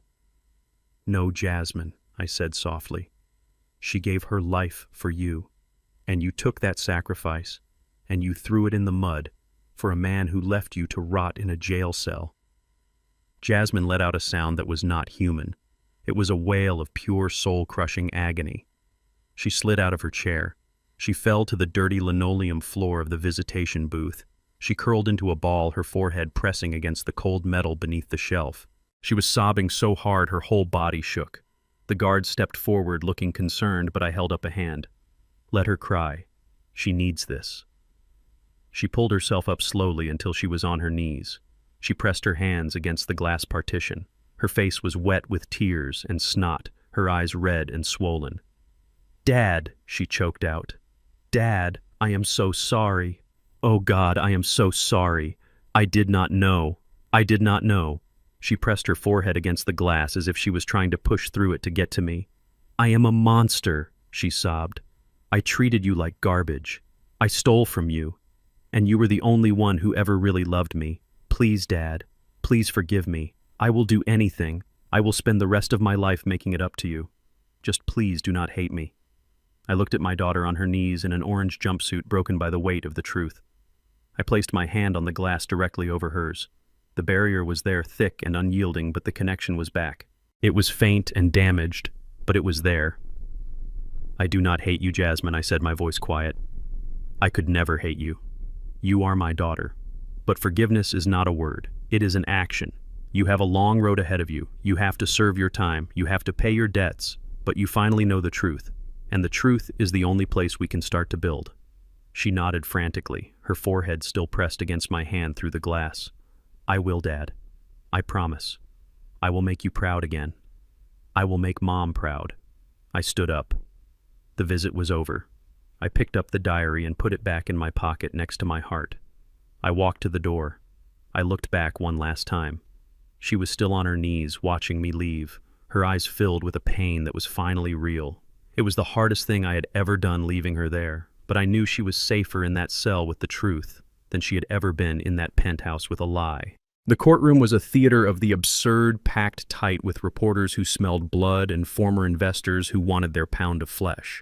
No, Jasmine, I said softly. She gave her life for you, and you took that sacrifice, and you threw it in the mud for a man who left you to rot in a jail cell. Jasmine let out a sound that was not human. It was a wail of pure soul-crushing agony. She slid out of her chair. She fell to the dirty linoleum floor of the visitation booth. She curled into a ball, her forehead pressing against the cold metal beneath the shelf. She was sobbing so hard her whole body shook. The guard stepped forward, looking concerned, but I held up a hand. Let her cry. She needs this. She pulled herself up slowly until she was on her knees. She pressed her hands against the glass partition. Her face was wet with tears and snot, her eyes red and swollen. Dad, she choked out. Dad, I am so sorry. Oh God, I am so sorry. I did not know. I did not know. She pressed her forehead against the glass as if she was trying to push through it to get to me. I am a monster, she sobbed. I treated you like garbage. I stole from you. And you were the only one who ever really loved me. Please, Dad. Please forgive me. I will do anything. I will spend the rest of my life making it up to you. Just please do not hate me. I looked at my daughter on her knees in an orange jumpsuit broken by the weight of the truth. I placed my hand on the glass directly over hers. The barrier was there, thick and unyielding, but the connection was back. It was faint and damaged, but it was there. I do not hate you, Jasmine, I said, my voice quiet. I could never hate you. You are my daughter. But forgiveness is not a word. It is an action. You have a long road ahead of you. You have to serve your time. You have to pay your debts. But you finally know the truth. And the truth is the only place we can start to build. She nodded frantically, her forehead still pressed against my hand through the glass. I will, Dad. I promise. I will make you proud again. I will make Mom proud. I stood up. The visit was over. I picked up the diary and put it back in my pocket next to my heart. I walked to the door. I looked back one last time. She was still on her knees, watching me leave, her eyes filled with a pain that was finally real. It was the hardest thing I had ever done leaving her there, but I knew she was safer in that cell with the truth than she had ever been in that penthouse with a lie. The courtroom was a theater of the absurd, packed tight with reporters who smelled blood and former investors who wanted their pound of flesh.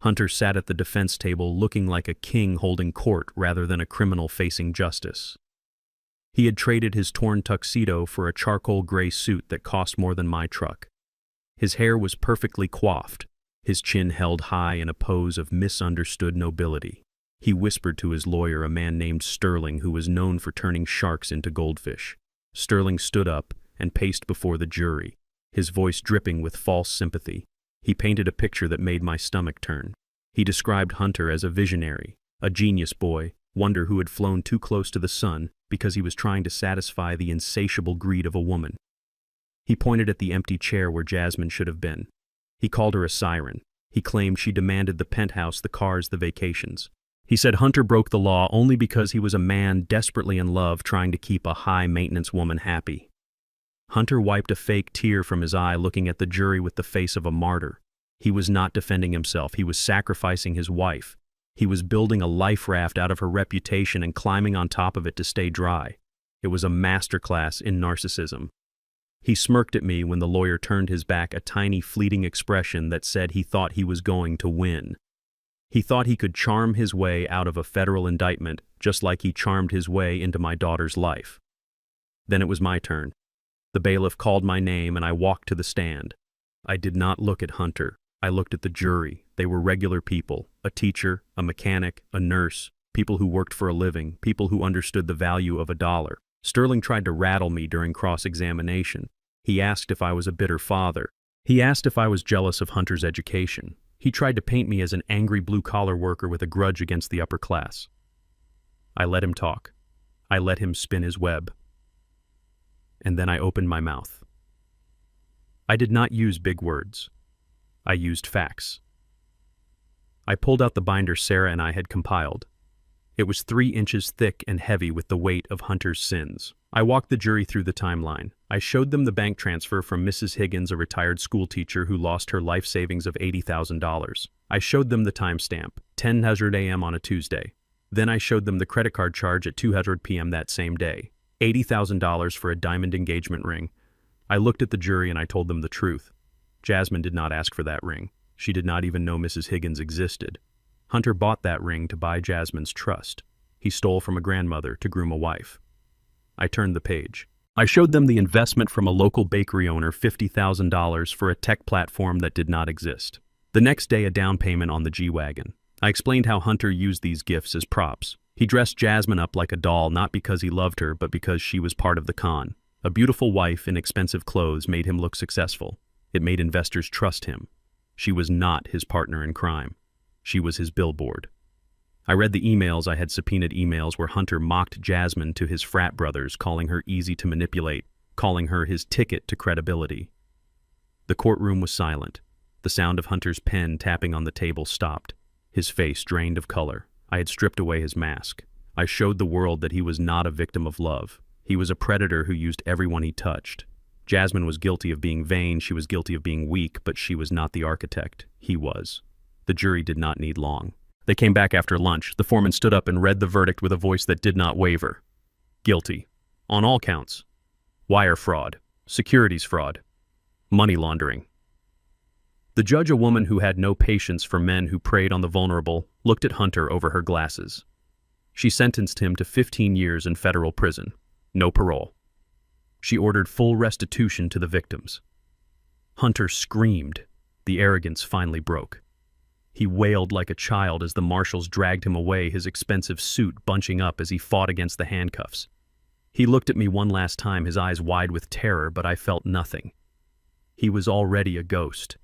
Hunter sat at the defense table looking like a king holding court rather than a criminal facing justice. He had traded his torn tuxedo for a charcoal gray suit that cost more than my truck. His hair was perfectly coiffed, his chin held high in a pose of misunderstood nobility. He whispered to his lawyer, a man named Sterling, who was known for turning sharks into goldfish. Sterling stood up and paced before the jury, his voice dripping with false sympathy. He painted a picture that made my stomach turn. He described Hunter as a visionary, a genius boy, wonder who had flown too close to the sun because he was trying to satisfy the insatiable greed of a woman. He pointed at the empty chair where Jasmine should have been. He called her a siren. He claimed she demanded the penthouse, the cars, the vacations. He said Hunter broke the law only because he was a man desperately in love trying to keep a high-maintenance woman happy. Hunter wiped a fake tear from his eye looking at the jury with the face of a martyr. He was not defending himself. He was sacrificing his wife. He was building a life raft out of her reputation and climbing on top of it to stay dry. It was a masterclass in narcissism. He smirked at me when the lawyer turned his back, a tiny fleeting expression that said he thought he was going to win. He thought he could charm his way out of a federal indictment just like he charmed his way into my daughter's life. Then it was my turn. The bailiff called my name and I walked to the stand. I did not look at Hunter. I looked at the jury. They were regular people, a teacher, a mechanic, a nurse, people who worked for a living, people who understood the value of $1. Sterling tried to rattle me during cross-examination. He asked if I was a bitter father. He asked if I was jealous of Hunter's education. He tried to paint me as an angry blue-collar worker with a grudge against the upper class. I let him talk. I let him spin his web. And then I opened my mouth. I did not use big words. I used facts. I pulled out the binder Sarah and I had compiled. It was 3 inches thick and heavy with the weight of Hunter's sins. I walked the jury through the timeline. I showed them the bank transfer from Mrs. Higgins, a retired schoolteacher who lost her life savings of $80,000. I showed them the timestamp, 10:00 a.m. on a Tuesday. Then I showed them the credit card charge at 2:00 p.m. that same day, $80,000 for a diamond engagement ring. I looked at the jury and I told them the truth. Jasmine did not ask for that ring. She did not even know Mrs. Higgins existed. Hunter bought that ring to buy Jasmine's trust. He stole from a grandmother to groom a wife. I turned the page. I showed them the investment from a local bakery owner, $50,000 for a tech platform that did not exist. The next day, a down payment on the G-Wagon. I explained how Hunter used these gifts as props. He dressed Jasmine up like a doll, not because he loved her, but because she was part of the con. A beautiful wife in expensive clothes made him look successful. It made investors trust him. She was not his partner in crime. She was his billboard. I read the emails. I had subpoenaed emails where Hunter mocked Jasmine to his frat brothers, calling her easy to manipulate, calling her his ticket to credibility. The courtroom was silent. The sound of Hunter's pen tapping on the table stopped. His face drained of color. I had stripped away his mask. I showed the world that he was not a victim of love. He was a predator who used everyone he touched. Jasmine was guilty of being vain. She was guilty of being weak, but she was not the architect. He was. The jury did not need long. They came back after lunch. The foreman stood up and read the verdict with a voice that did not waver. Guilty. On all counts. Wire fraud. Securities fraud. Money laundering. The judge, a woman who had no patience for men who preyed on the vulnerable, looked at Hunter over her glasses. She sentenced him to 15 years in federal prison. No parole. She ordered full restitution to the victims. Hunter screamed. The arrogance finally broke. He wailed like a child as the marshals dragged him away, his expensive suit bunching up as he fought against the handcuffs. He looked at me one last time, his eyes wide with terror, but I felt nothing. He was already a ghost.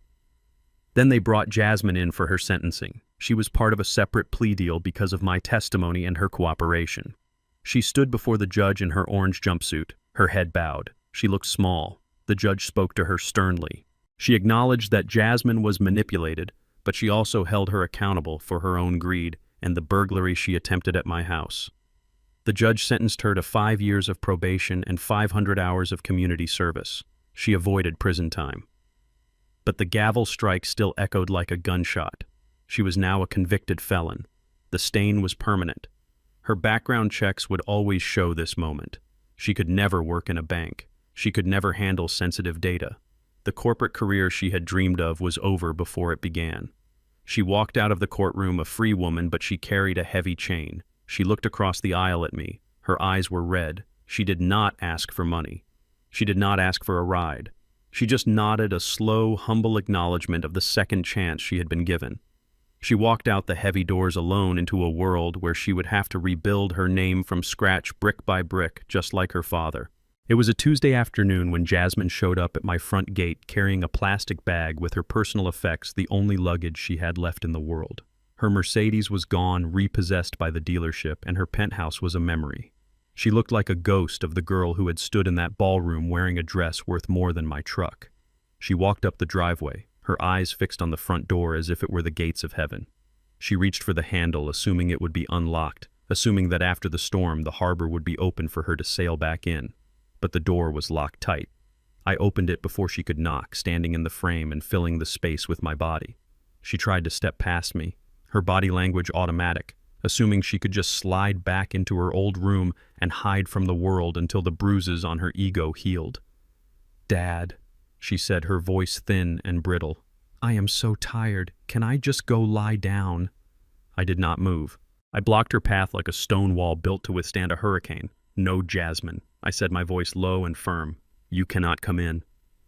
Then they brought Jasmine in for her sentencing. She was part of a separate plea deal because of my testimony and her cooperation. She stood before the judge in her orange jumpsuit, her head bowed. She looked small. The judge spoke to her sternly. She acknowledged that Jasmine was manipulated, but she also held her accountable for her own greed and the burglary she attempted at my house. The judge sentenced her to 5 years of probation and 500 hours of community service. She avoided prison time. but the gavel strike still echoed like a gunshot. She was now a convicted felon. The stain was permanent. Her background checks would always show this moment. She could never work in a bank. She could never handle sensitive data. The corporate career she had dreamed of was over before it began. She walked out of the courtroom a free woman, but she carried a heavy chain. She looked across the aisle at me. Her eyes were red. She did not ask for money. She did not ask for a ride. She just nodded a slow, humble acknowledgement of the second chance she had been given. She walked out the heavy doors alone into a world where she would have to rebuild her name from scratch brick by brick, just like her father. It was a Tuesday afternoon when Jasmine showed up at my front gate carrying a plastic bag with her personal effects, the only luggage she had left in the world. Her Mercedes was gone, repossessed by the dealership, and her penthouse was a memory. She looked like a ghost of the girl who had stood in that ballroom wearing a dress worth more than my truck. She walked up the driveway, her eyes fixed on the front door as if it were the gates of heaven. She reached for the handle, assuming it would be unlocked, assuming that after the storm the harbor would be open for her to sail back in. But the door was locked tight. I opened it before she could knock, standing in the frame and filling the space with my body. She tried to step past me, her body language automatic, assuming she could just slide back into her old room and hide from the world until the bruises on her ego healed. "Dad," she said, her voice thin and brittle. "I am so tired. Can I just go lie down?" I did not move. I blocked her path like a stone wall built to withstand a hurricane. "No, Jasmine," I said, my voice low and firm. "You cannot come in."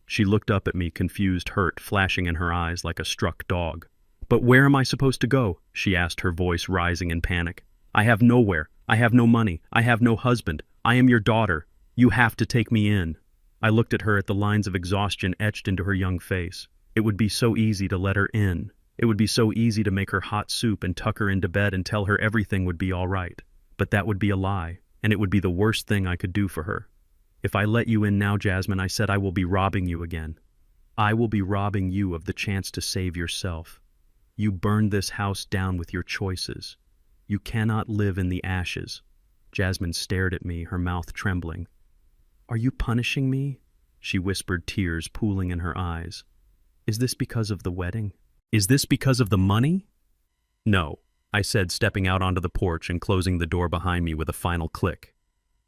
She looked up at me, confused hurt flashing in her eyes like a struck dog. "But where am I supposed to go?" she asked, her voice rising in panic. "I have nowhere. I have no money. I have no husband. I am your daughter. You have to take me in." I looked at her, at the lines of exhaustion etched into her young face. It would be so easy to let her in. It would be so easy to make her hot soup and tuck her into bed and tell her everything would be all right. But that would be a lie, and it would be the worst thing I could do for her. "If I let you in now, Jasmine," I said, "I will be robbing you again. I will be robbing you of the chance to save yourself. You burned this house down with your choices. You cannot live in the ashes." Jasmine stared at me, her mouth trembling. "Are you punishing me?" she whispered, tears pooling in her eyes. "Is this because of the wedding? Is this because of the money?" "No," I said, stepping out onto the porch and closing the door behind me with a final click.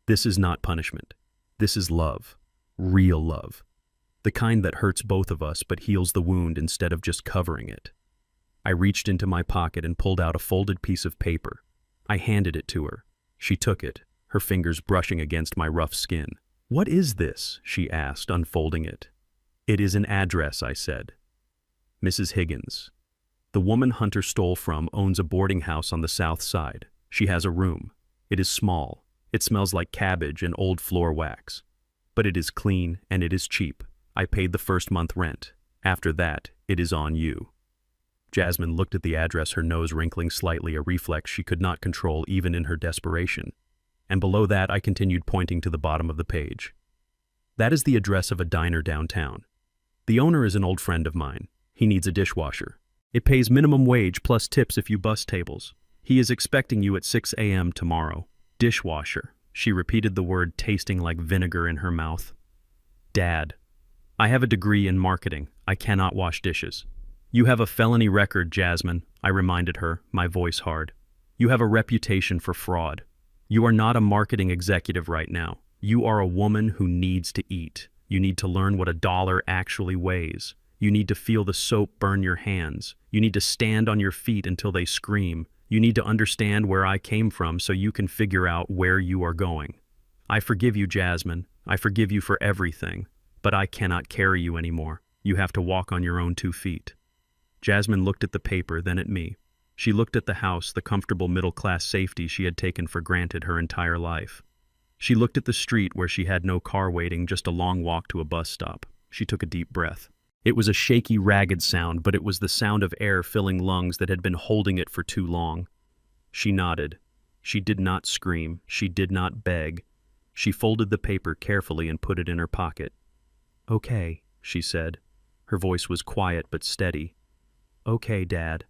"This is not punishment. This is love. Real love. The kind that hurts both of us but heals the wound instead of just covering it." I reached into my pocket and pulled out a folded piece of paper. I handed it to her. She took it, her fingers brushing against my rough skin. "What is this?" she asked, unfolding it. "It is an address," I said. "Mrs. Higgins. The woman Hunter stole from owns a boarding house on the south side. She has a room. It is small. It smells like cabbage and old floor wax. But it is clean and it is cheap. I paid the first month rent. After that, it is on you." Jasmine looked at the address, her nose wrinkling slightly, a reflex she could not control even in her desperation. And below that, I continued, pointing to the bottom of the page. "That is the address of a diner downtown. The owner is an old friend of mine. He needs a dishwasher. It pays minimum wage plus tips if you bus tables. He is expecting you at 6 a.m. tomorrow. Dishwasher." She repeated the word, tasting like vinegar in her mouth. "Dad, I have a degree in marketing. I cannot wash dishes." "You have a felony record, Jasmine," I reminded her, my voice hard. "You have a reputation for fraud. You are not a marketing executive right now. You are a woman who needs to eat. You need to learn what a dollar actually weighs. You need to feel the soap burn your hands. You need to stand on your feet until they scream. You need to understand where I came from so you can figure out where you are going. I forgive you, Jasmine. I forgive you for everything. But I cannot carry you anymore. You have to walk on your own 2 feet." Jasmine looked at the paper, then at me. She looked at the house, the comfortable middle-class safety she had taken for granted her entire life. She looked at the street where she had no car waiting, just a long walk to a bus stop. She took a deep breath. It was a shaky, ragged sound, but it was the sound of air filling lungs that had been holding it for too long. She nodded. She did not scream. She did not beg. She folded the paper carefully and put it in her pocket. "Okay," she said. Her voice was quiet but steady. "Okay, Dad."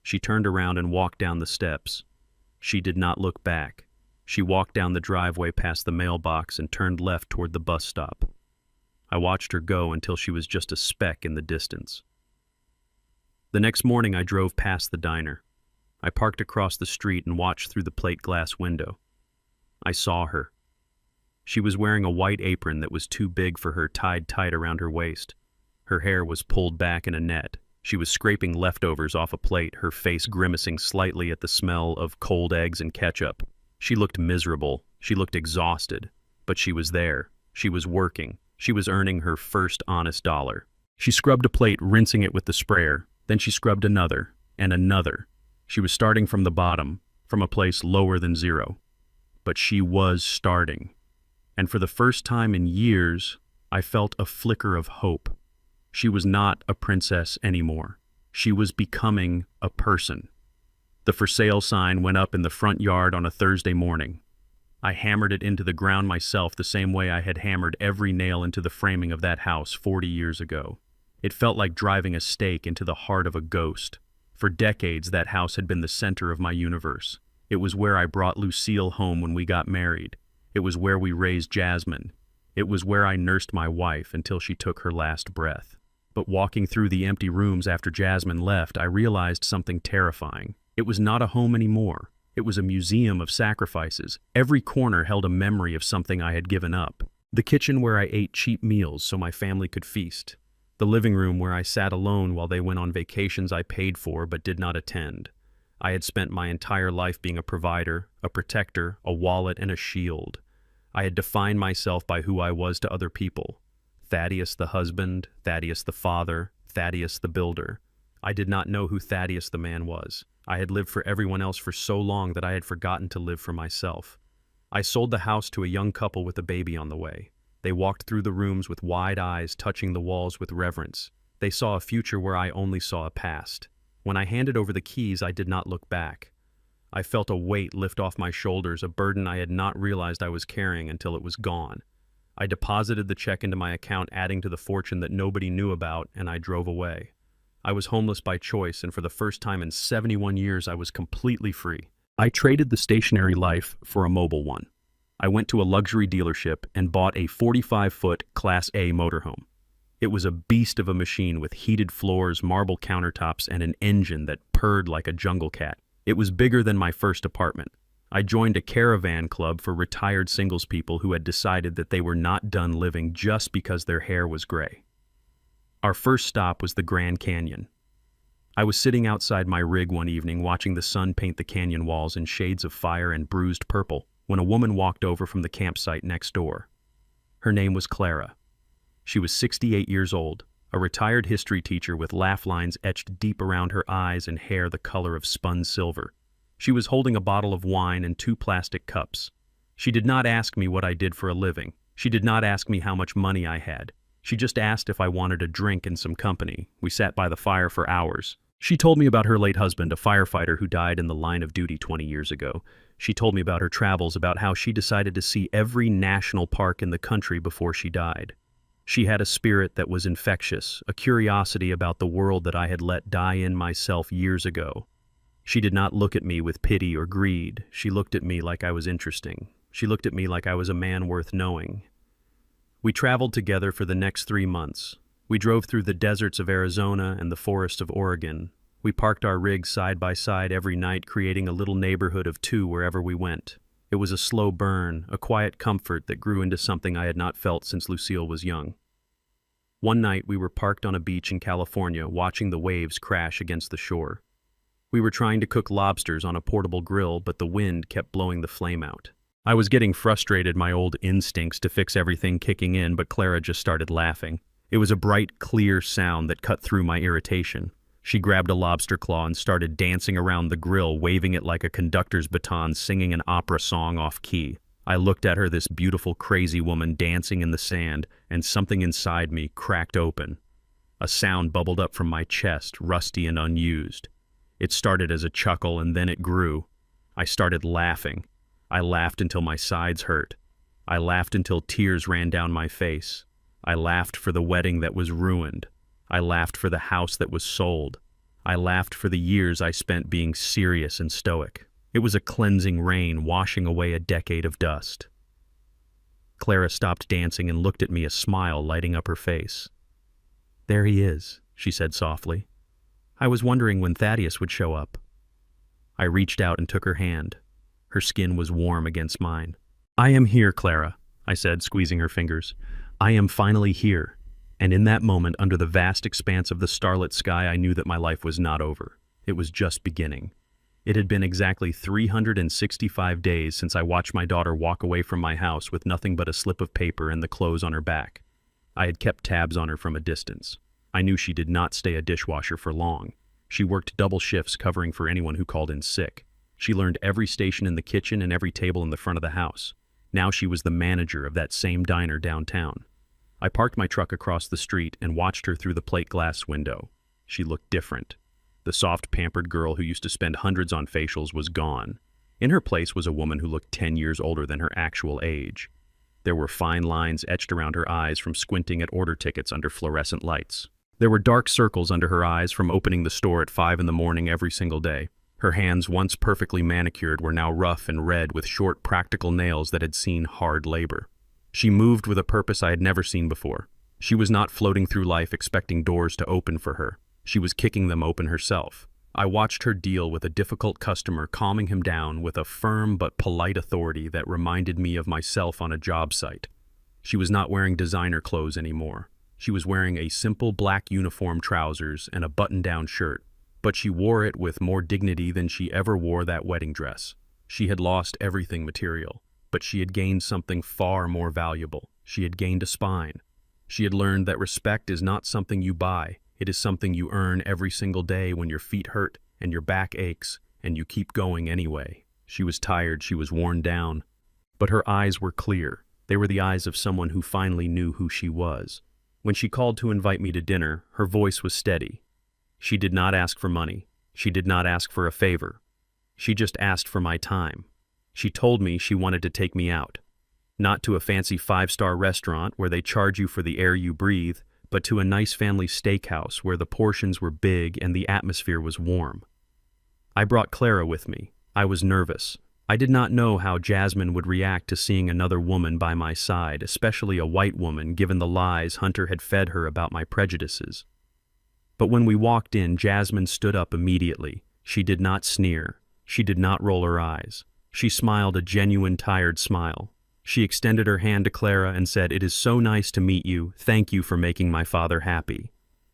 She turned around and walked down the steps. She did not look back. She walked down the driveway past the mailbox and turned left toward the bus stop. I watched her go until she was just a speck in the distance. The next morning I drove past the diner. I parked across the street and watched through the plate glass window. I saw her. She was wearing a white apron that was too big for her, tied tight around her waist. Her hair was pulled back in a net. She was scraping leftovers off a plate, her face grimacing slightly at the smell of cold eggs and ketchup. She looked miserable. She looked exhausted. But she was there. She was working. She was earning her first honest dollar. She scrubbed a plate, rinsing it with the sprayer. Then she scrubbed another, and another. She was starting from the bottom, from a place lower than zero. But she was starting. And for the first time in years, I felt a flicker of hope. She was not a princess anymore. She was becoming a person. The for sale sign went up in the front yard on a Thursday morning. I hammered it into the ground myself the same way I had hammered every nail into the framing of that house 40 years ago. It felt like driving a stake into the heart of a ghost. For decades, that house had been the center of my universe. It was where I brought Lucille home when we got married. It was where we raised Jasmine. It was where I nursed my wife until she took her last breath. But walking through the empty rooms after Jasmine left, I realized something terrifying. It was not a home anymore. It was a museum of sacrifices. Every corner held a memory of something I had given up. The kitchen where I ate cheap meals so my family could feast. The living room where I sat alone while they went on vacations I paid for but did not attend. I had spent my entire life being a provider, a protector, a wallet, and a shield. I had defined myself by who I was to other people. Thaddeus the husband, Thaddeus the father, Thaddeus the builder. I did not know who Thaddeus the man was. I had lived for everyone else for so long that I had forgotten to live for myself. I sold the house to a young couple with a baby on the way. They walked through the rooms with wide eyes, touching the walls with reverence. They saw a future where I only saw a past. When I handed over the keys, I did not look back. I felt a weight lift off my shoulders, a burden I had not realized I was carrying until it was gone. I deposited the check into my account, adding to the fortune that nobody knew about, and I drove away. I was homeless by choice, and for the first time in 71 years, I was completely free. I traded the stationary life for a mobile one. I went to a luxury dealership and bought a 45-foot Class A motorhome. It was a beast of a machine with heated floors, marble countertops, and an engine that purred like a jungle cat. It was bigger than my first apartment. I joined a caravan club for retired singles people who had decided that they were not done living just because their hair was gray. Our first stop was the Grand Canyon. I was sitting outside my rig one evening watching the sun paint the canyon walls in shades of fire and bruised purple when a woman walked over from the campsite next door. Her name was Clara. She was 68 years old, a retired history teacher with laugh lines etched deep around her eyes and hair the color of spun silver. She was holding a bottle of wine and 2 plastic cups. She did not ask me what I did for a living. She did not ask me how much money I had. She just asked if I wanted a drink and some company. We sat by the fire for hours. She told me about her late husband, a firefighter who died in the line of duty 20 years ago. She told me about her travels, about how she decided to see every national park in the country before she died. She had a spirit that was infectious, a curiosity about the world that I had let die in myself years ago. She did not look at me with pity or greed. She looked at me like I was interesting. She looked at me like I was a man worth knowing. We traveled together for the next 3 months. We drove through the deserts of Arizona and the forests of Oregon. We parked our rigs side by side every night, creating a little neighborhood of 2 wherever we went. It was a slow burn, a quiet comfort that grew into something I had not felt since Lucille was young. One night we were parked on a beach in California, watching the waves crash against the shore. We were trying to cook lobsters on a portable grill, but the wind kept blowing the flame out. I was getting frustrated, my old instincts to fix everything kicking in, but Clara just started laughing. It was a bright, clear sound that cut through my irritation. She grabbed a lobster claw and started dancing around the grill, waving it like a conductor's baton, singing an opera song off key. I looked at her, this beautiful, crazy woman dancing in the sand, and something inside me cracked open. A sound bubbled up from my chest, rusty and unused. It started as a chuckle, and then it grew. I started laughing. I laughed until my sides hurt. I laughed until tears ran down my face. I laughed for the wedding that was ruined. I laughed for the house that was sold. I laughed for the years I spent being serious and stoic. It was a cleansing rain washing away a decade of dust. Clara stopped dancing and looked at me, a smile lighting up her face. "There he is," she said softly. "I was wondering when Thaddeus would show up." I reached out and took her hand. Her skin was warm against mine. "I am here, Clara," I said, squeezing her fingers. "I am finally here." And in that moment, under the vast expanse of the starlit sky, I knew that my life was not over. It was just beginning. It had been exactly 365 days since I watched my daughter walk away from my house with nothing but a slip of paper and the clothes on her back. I had kept tabs on her from a distance. I knew she did not stay a dishwasher for long. She worked double shifts covering for anyone who called in sick. She learned every station in the kitchen and every table in the front of the house. Now she was the manager of that same diner downtown. I parked my truck across the street and watched her through the plate glass window. She looked different. The soft, pampered girl who used to spend hundreds on facials was gone. In her place was a woman who looked 10 years older than her actual age. There were fine lines etched around her eyes from squinting at order tickets under fluorescent lights. There were dark circles under her eyes from opening the store at 5 in the morning every single day. Her hands, once perfectly manicured, were now rough and red with short, practical nails that had seen hard labor. She moved with a purpose I had never seen before. She was not floating through life expecting doors to open for her. She was kicking them open herself. I watched her deal with a difficult customer, calming him down with a firm but polite authority that reminded me of myself on a job site. She was not wearing designer clothes anymore. She was wearing a simple black uniform, trousers, and a button-down shirt, but she wore it with more dignity than she ever wore that wedding dress. She had lost everything material, but she had gained something far more valuable. She had gained a spine. She had learned that respect is not something you buy. It is something you earn every single day when your feet hurt and your back aches and you keep going anyway. She was tired, she was worn down, but her eyes were clear. They were the eyes of someone who finally knew who she was. When she called to invite me to dinner, her voice was steady. She did not ask for money. She did not ask for a favor. She just asked for my time. She told me she wanted to take me out. Not to a fancy 5-star restaurant where they charge you for the air you breathe, but to a nice family steakhouse where the portions were big and the atmosphere was warm. I brought Clara with me. I was nervous. I did not know how Jasmine would react to seeing another woman by my side, especially a white woman, given the lies Hunter had fed her about my prejudices. But when we walked in, Jasmine stood up immediately. She did not sneer. She did not roll her eyes. She smiled a genuine, tired smile. She extended her hand to Clara and said, "It is so nice to meet you. Thank you for making my father happy."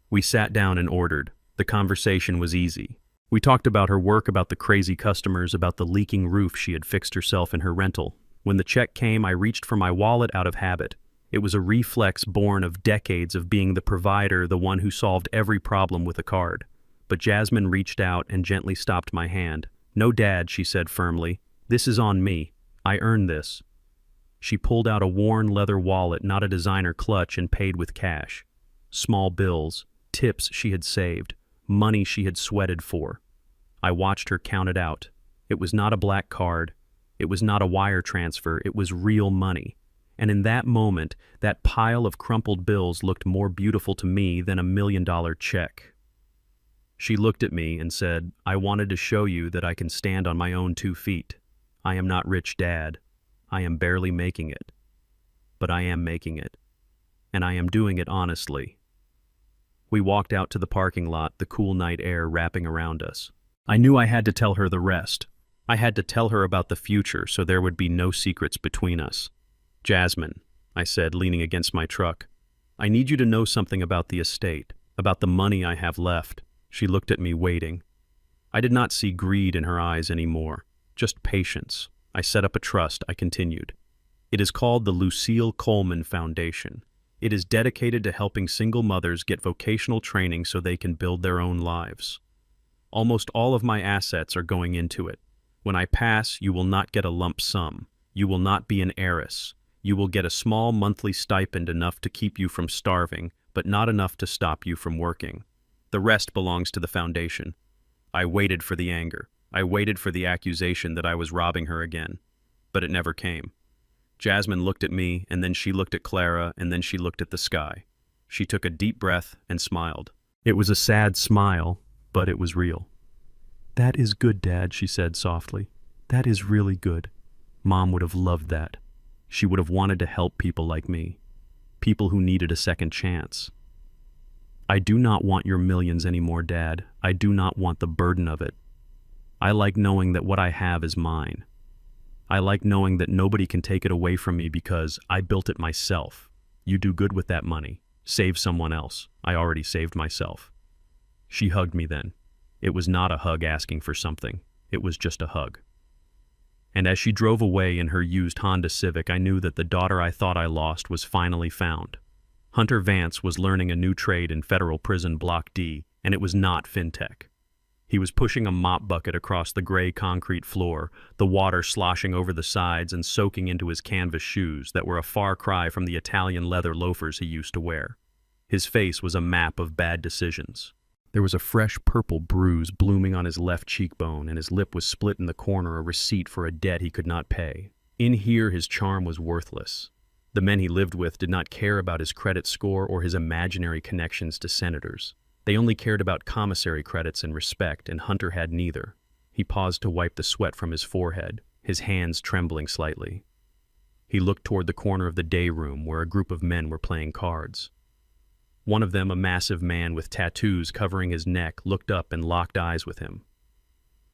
We sat down and ordered. The conversation was easy. We talked about her work, about the crazy customers, about the leaking roof she had fixed herself in her rental. When the check came, I reached for my wallet out of habit. It was a reflex born of decades of being the provider, the one who solved every problem with a card. But Jasmine reached out and gently stopped my hand. "No, Dad," she said firmly. "This is on me. I earned this." She pulled out a worn leather wallet, not a designer clutch, and paid with cash. Small bills, tips she had saved, money she had sweated for. I watched her count it out. It was not a black card. It was not a wire transfer. It was real money. And in that moment, that pile of crumpled bills looked more beautiful to me than a $1 million check. She looked at me and said, "I wanted to show you that I can stand on my own 2 feet. I am not rich, Dad. I am barely making it. But I am making it. And I am doing it honestly." We walked out to the parking lot, the cool night air wrapping around us. I knew I had to tell her the rest. I had to tell her about the future so there would be no secrets between us. "Jasmine," I said, leaning against my truck, "I need you to know something about the estate, about the money I have left." She looked at me, waiting. I did not see greed in her eyes anymore, just patience. I set up a trust, I continued. "It is called the Lucille Coleman Foundation. It is dedicated to helping single mothers get vocational training so they can build their own lives. Almost all of my assets are going into it. When I pass, you will not get a lump sum. You will not be an heiress. You will get a small monthly stipend, enough to keep you from starving, but not enough to stop you from working. The rest belongs to the foundation." I waited for the anger. I waited for the accusation that I was robbing her again. But it never came. Jasmine looked at me, and then she looked at Clara, and then she looked at the sky. She took a deep breath and smiled. It was a sad smile, but it was real. "That is good, Dad," she said softly. "That is really good. Mom would have loved that." She would have wanted to help people like me, people who needed a second chance. I do not want your millions anymore, Dad. I do not want the burden of it. I like knowing that what I have is mine. I like knowing that nobody can take it away from me because I built it myself. You do good with that money. Save someone else. I already saved myself. She hugged me then. It was not a hug asking for something. It was just a hug. And as she drove away in her used Honda Civic, I knew that the daughter I thought I lost was finally found. Hunter Vance was learning a new trade in federal prison Block D, and it was not fintech. He was pushing a mop bucket across the gray concrete floor, the water sloshing over the sides and soaking into his canvas shoes that were a far cry from the Italian leather loafers he used to wear. His face was a map of bad decisions. There was a fresh purple bruise blooming on his left cheekbone, and his lip was split in the corner, a receipt for a debt he could not pay. In here, his charm was worthless. The men he lived with did not care about his credit score or his imaginary connections to senators. They only cared about commissary credits and respect, and Hunter had neither. He paused to wipe the sweat from his forehead, his hands trembling slightly. He looked toward the corner of the day room where a group of men were playing cards. One of them, a massive man with tattoos covering his neck, looked up and locked eyes with him.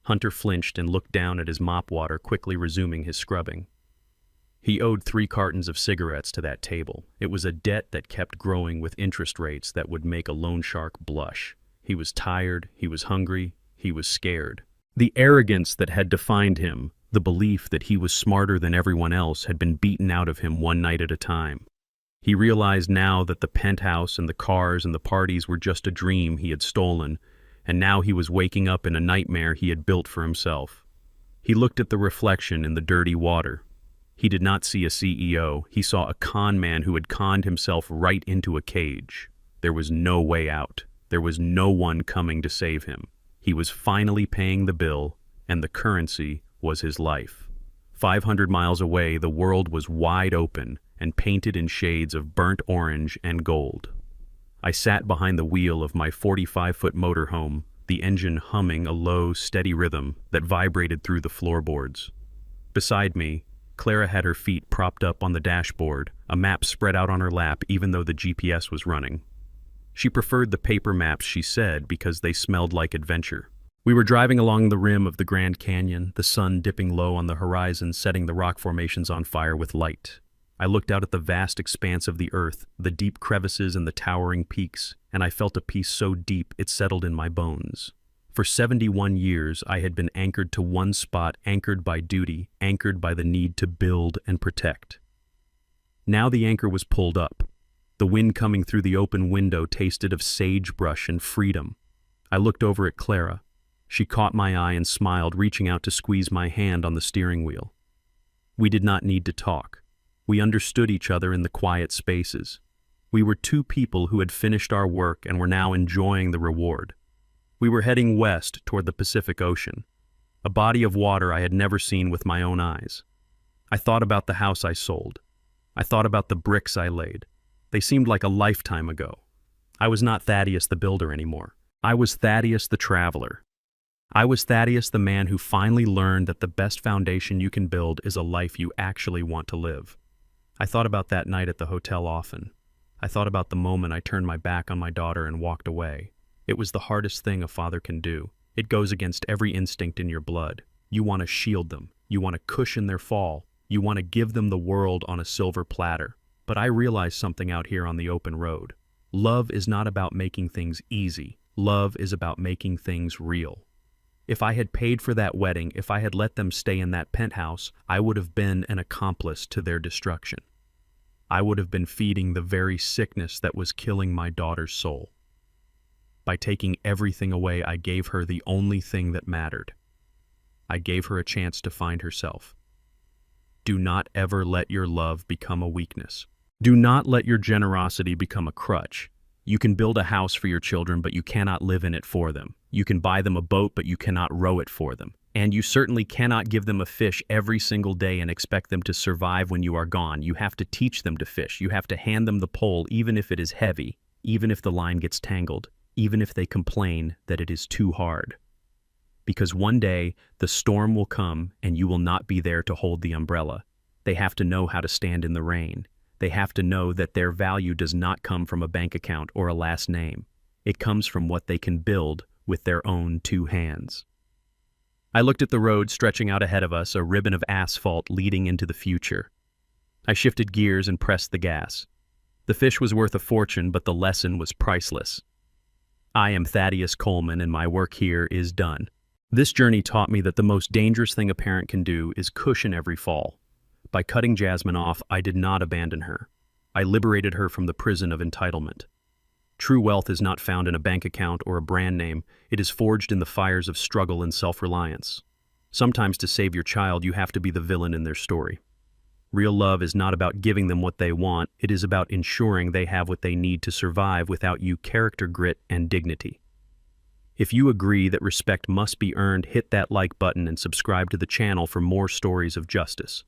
Hunter flinched and looked down at his mop water, quickly resuming his scrubbing. He owed 3 cartons of cigarettes to that table. It was a debt that kept growing with interest rates that would make a loan shark blush. He was tired, he was hungry, he was scared. The arrogance that had defined him, the belief that he was smarter than everyone else, had been beaten out of him one night at a time. He realized now that the penthouse and the cars and the parties were just a dream he had stolen, and now he was waking up in a nightmare he had built for himself. He looked at the reflection in the dirty water. He did not see a CEO. He saw a con man who had conned himself right into a cage. There was no way out. There was no one coming to save him. He was finally paying the bill, and the currency was his life. 500 miles away, the world was wide open and painted in shades of burnt orange and gold. I sat behind the wheel of my 45-foot motorhome, the engine humming a low, steady rhythm that vibrated through the floorboards. Beside me, Clara had her feet propped up on the dashboard, a map spread out on her lap even though the GPS was running. She preferred the paper maps, she said, because they smelled like adventure. We were driving along the rim of the Grand Canyon, the sun dipping low on the horizon, setting the rock formations on fire with light. I looked out at the vast expanse of the earth, the deep crevices and the towering peaks, and I felt a peace so deep it settled in my bones. For 71 years, I had been anchored to one spot, anchored by duty, anchored by the need to build and protect. Now the anchor was pulled up. The wind coming through the open window tasted of sagebrush and freedom. I looked over at Clara. She caught my eye and smiled, reaching out to squeeze my hand on the steering wheel. We did not need to talk. We understood each other in the quiet spaces. We were 2 people who had finished our work and were now enjoying the reward. We were heading west toward the Pacific Ocean, a body of water I had never seen with my own eyes. I thought about the house I sold. I thought about the bricks I laid. They seemed like a lifetime ago. I was not Thaddeus the builder anymore. I was Thaddeus the traveler. I was Thaddeus the man who finally learned that the best foundation you can build is a life you actually want to live. I thought about that night at the hotel often. I thought about the moment I turned my back on my daughter and walked away. It was the hardest thing a father can do. It goes against every instinct in your blood. You want to shield them. You want to cushion their fall. You want to give them the world on a silver platter. But I realized something out here on the open road. Love is not about making things easy. Love is about making things real. If I had paid for that wedding, if I had let them stay in that penthouse, I would have been an accomplice to their destruction. I would have been feeding the very sickness that was killing my daughter's soul. By taking everything away, I gave her the only thing that mattered. I gave her a chance to find herself. Do not ever let your love become a weakness. Do not let your generosity become a crutch. You can build a house for your children, but you cannot live in it for them. You can buy them a boat, but you cannot row it for them. And you certainly cannot give them a fish every single day and expect them to survive when you are gone. You have to teach them to fish. You have to hand them the pole, even if it is heavy, even if the line gets tangled, even if they complain that it is too hard. Because one day, the storm will come and you will not be there to hold the umbrella. They have to know how to stand in the rain. They have to know that their value does not come from a bank account or a last name. It comes from what they can build with their own two hands. I looked at the road stretching out ahead of us, a ribbon of asphalt leading into the future. I shifted gears and pressed the gas. The fish was worth a fortune, but the lesson was priceless. I am Thaddeus Coleman, and my work here is done. This journey taught me that the most dangerous thing a parent can do is cushion every fall. By cutting Jasmine off, I did not abandon her. I liberated her from the prison of entitlement. True wealth is not found in a bank account or a brand name. It is forged in the fires of struggle and self-reliance. Sometimes to save your child, you have to be the villain in their story. Real love is not about giving them what they want. It is about ensuring they have what they need to survive without you. Character, grit, and dignity. If you agree that respect must be earned, hit that like button and subscribe to the channel for more stories of justice.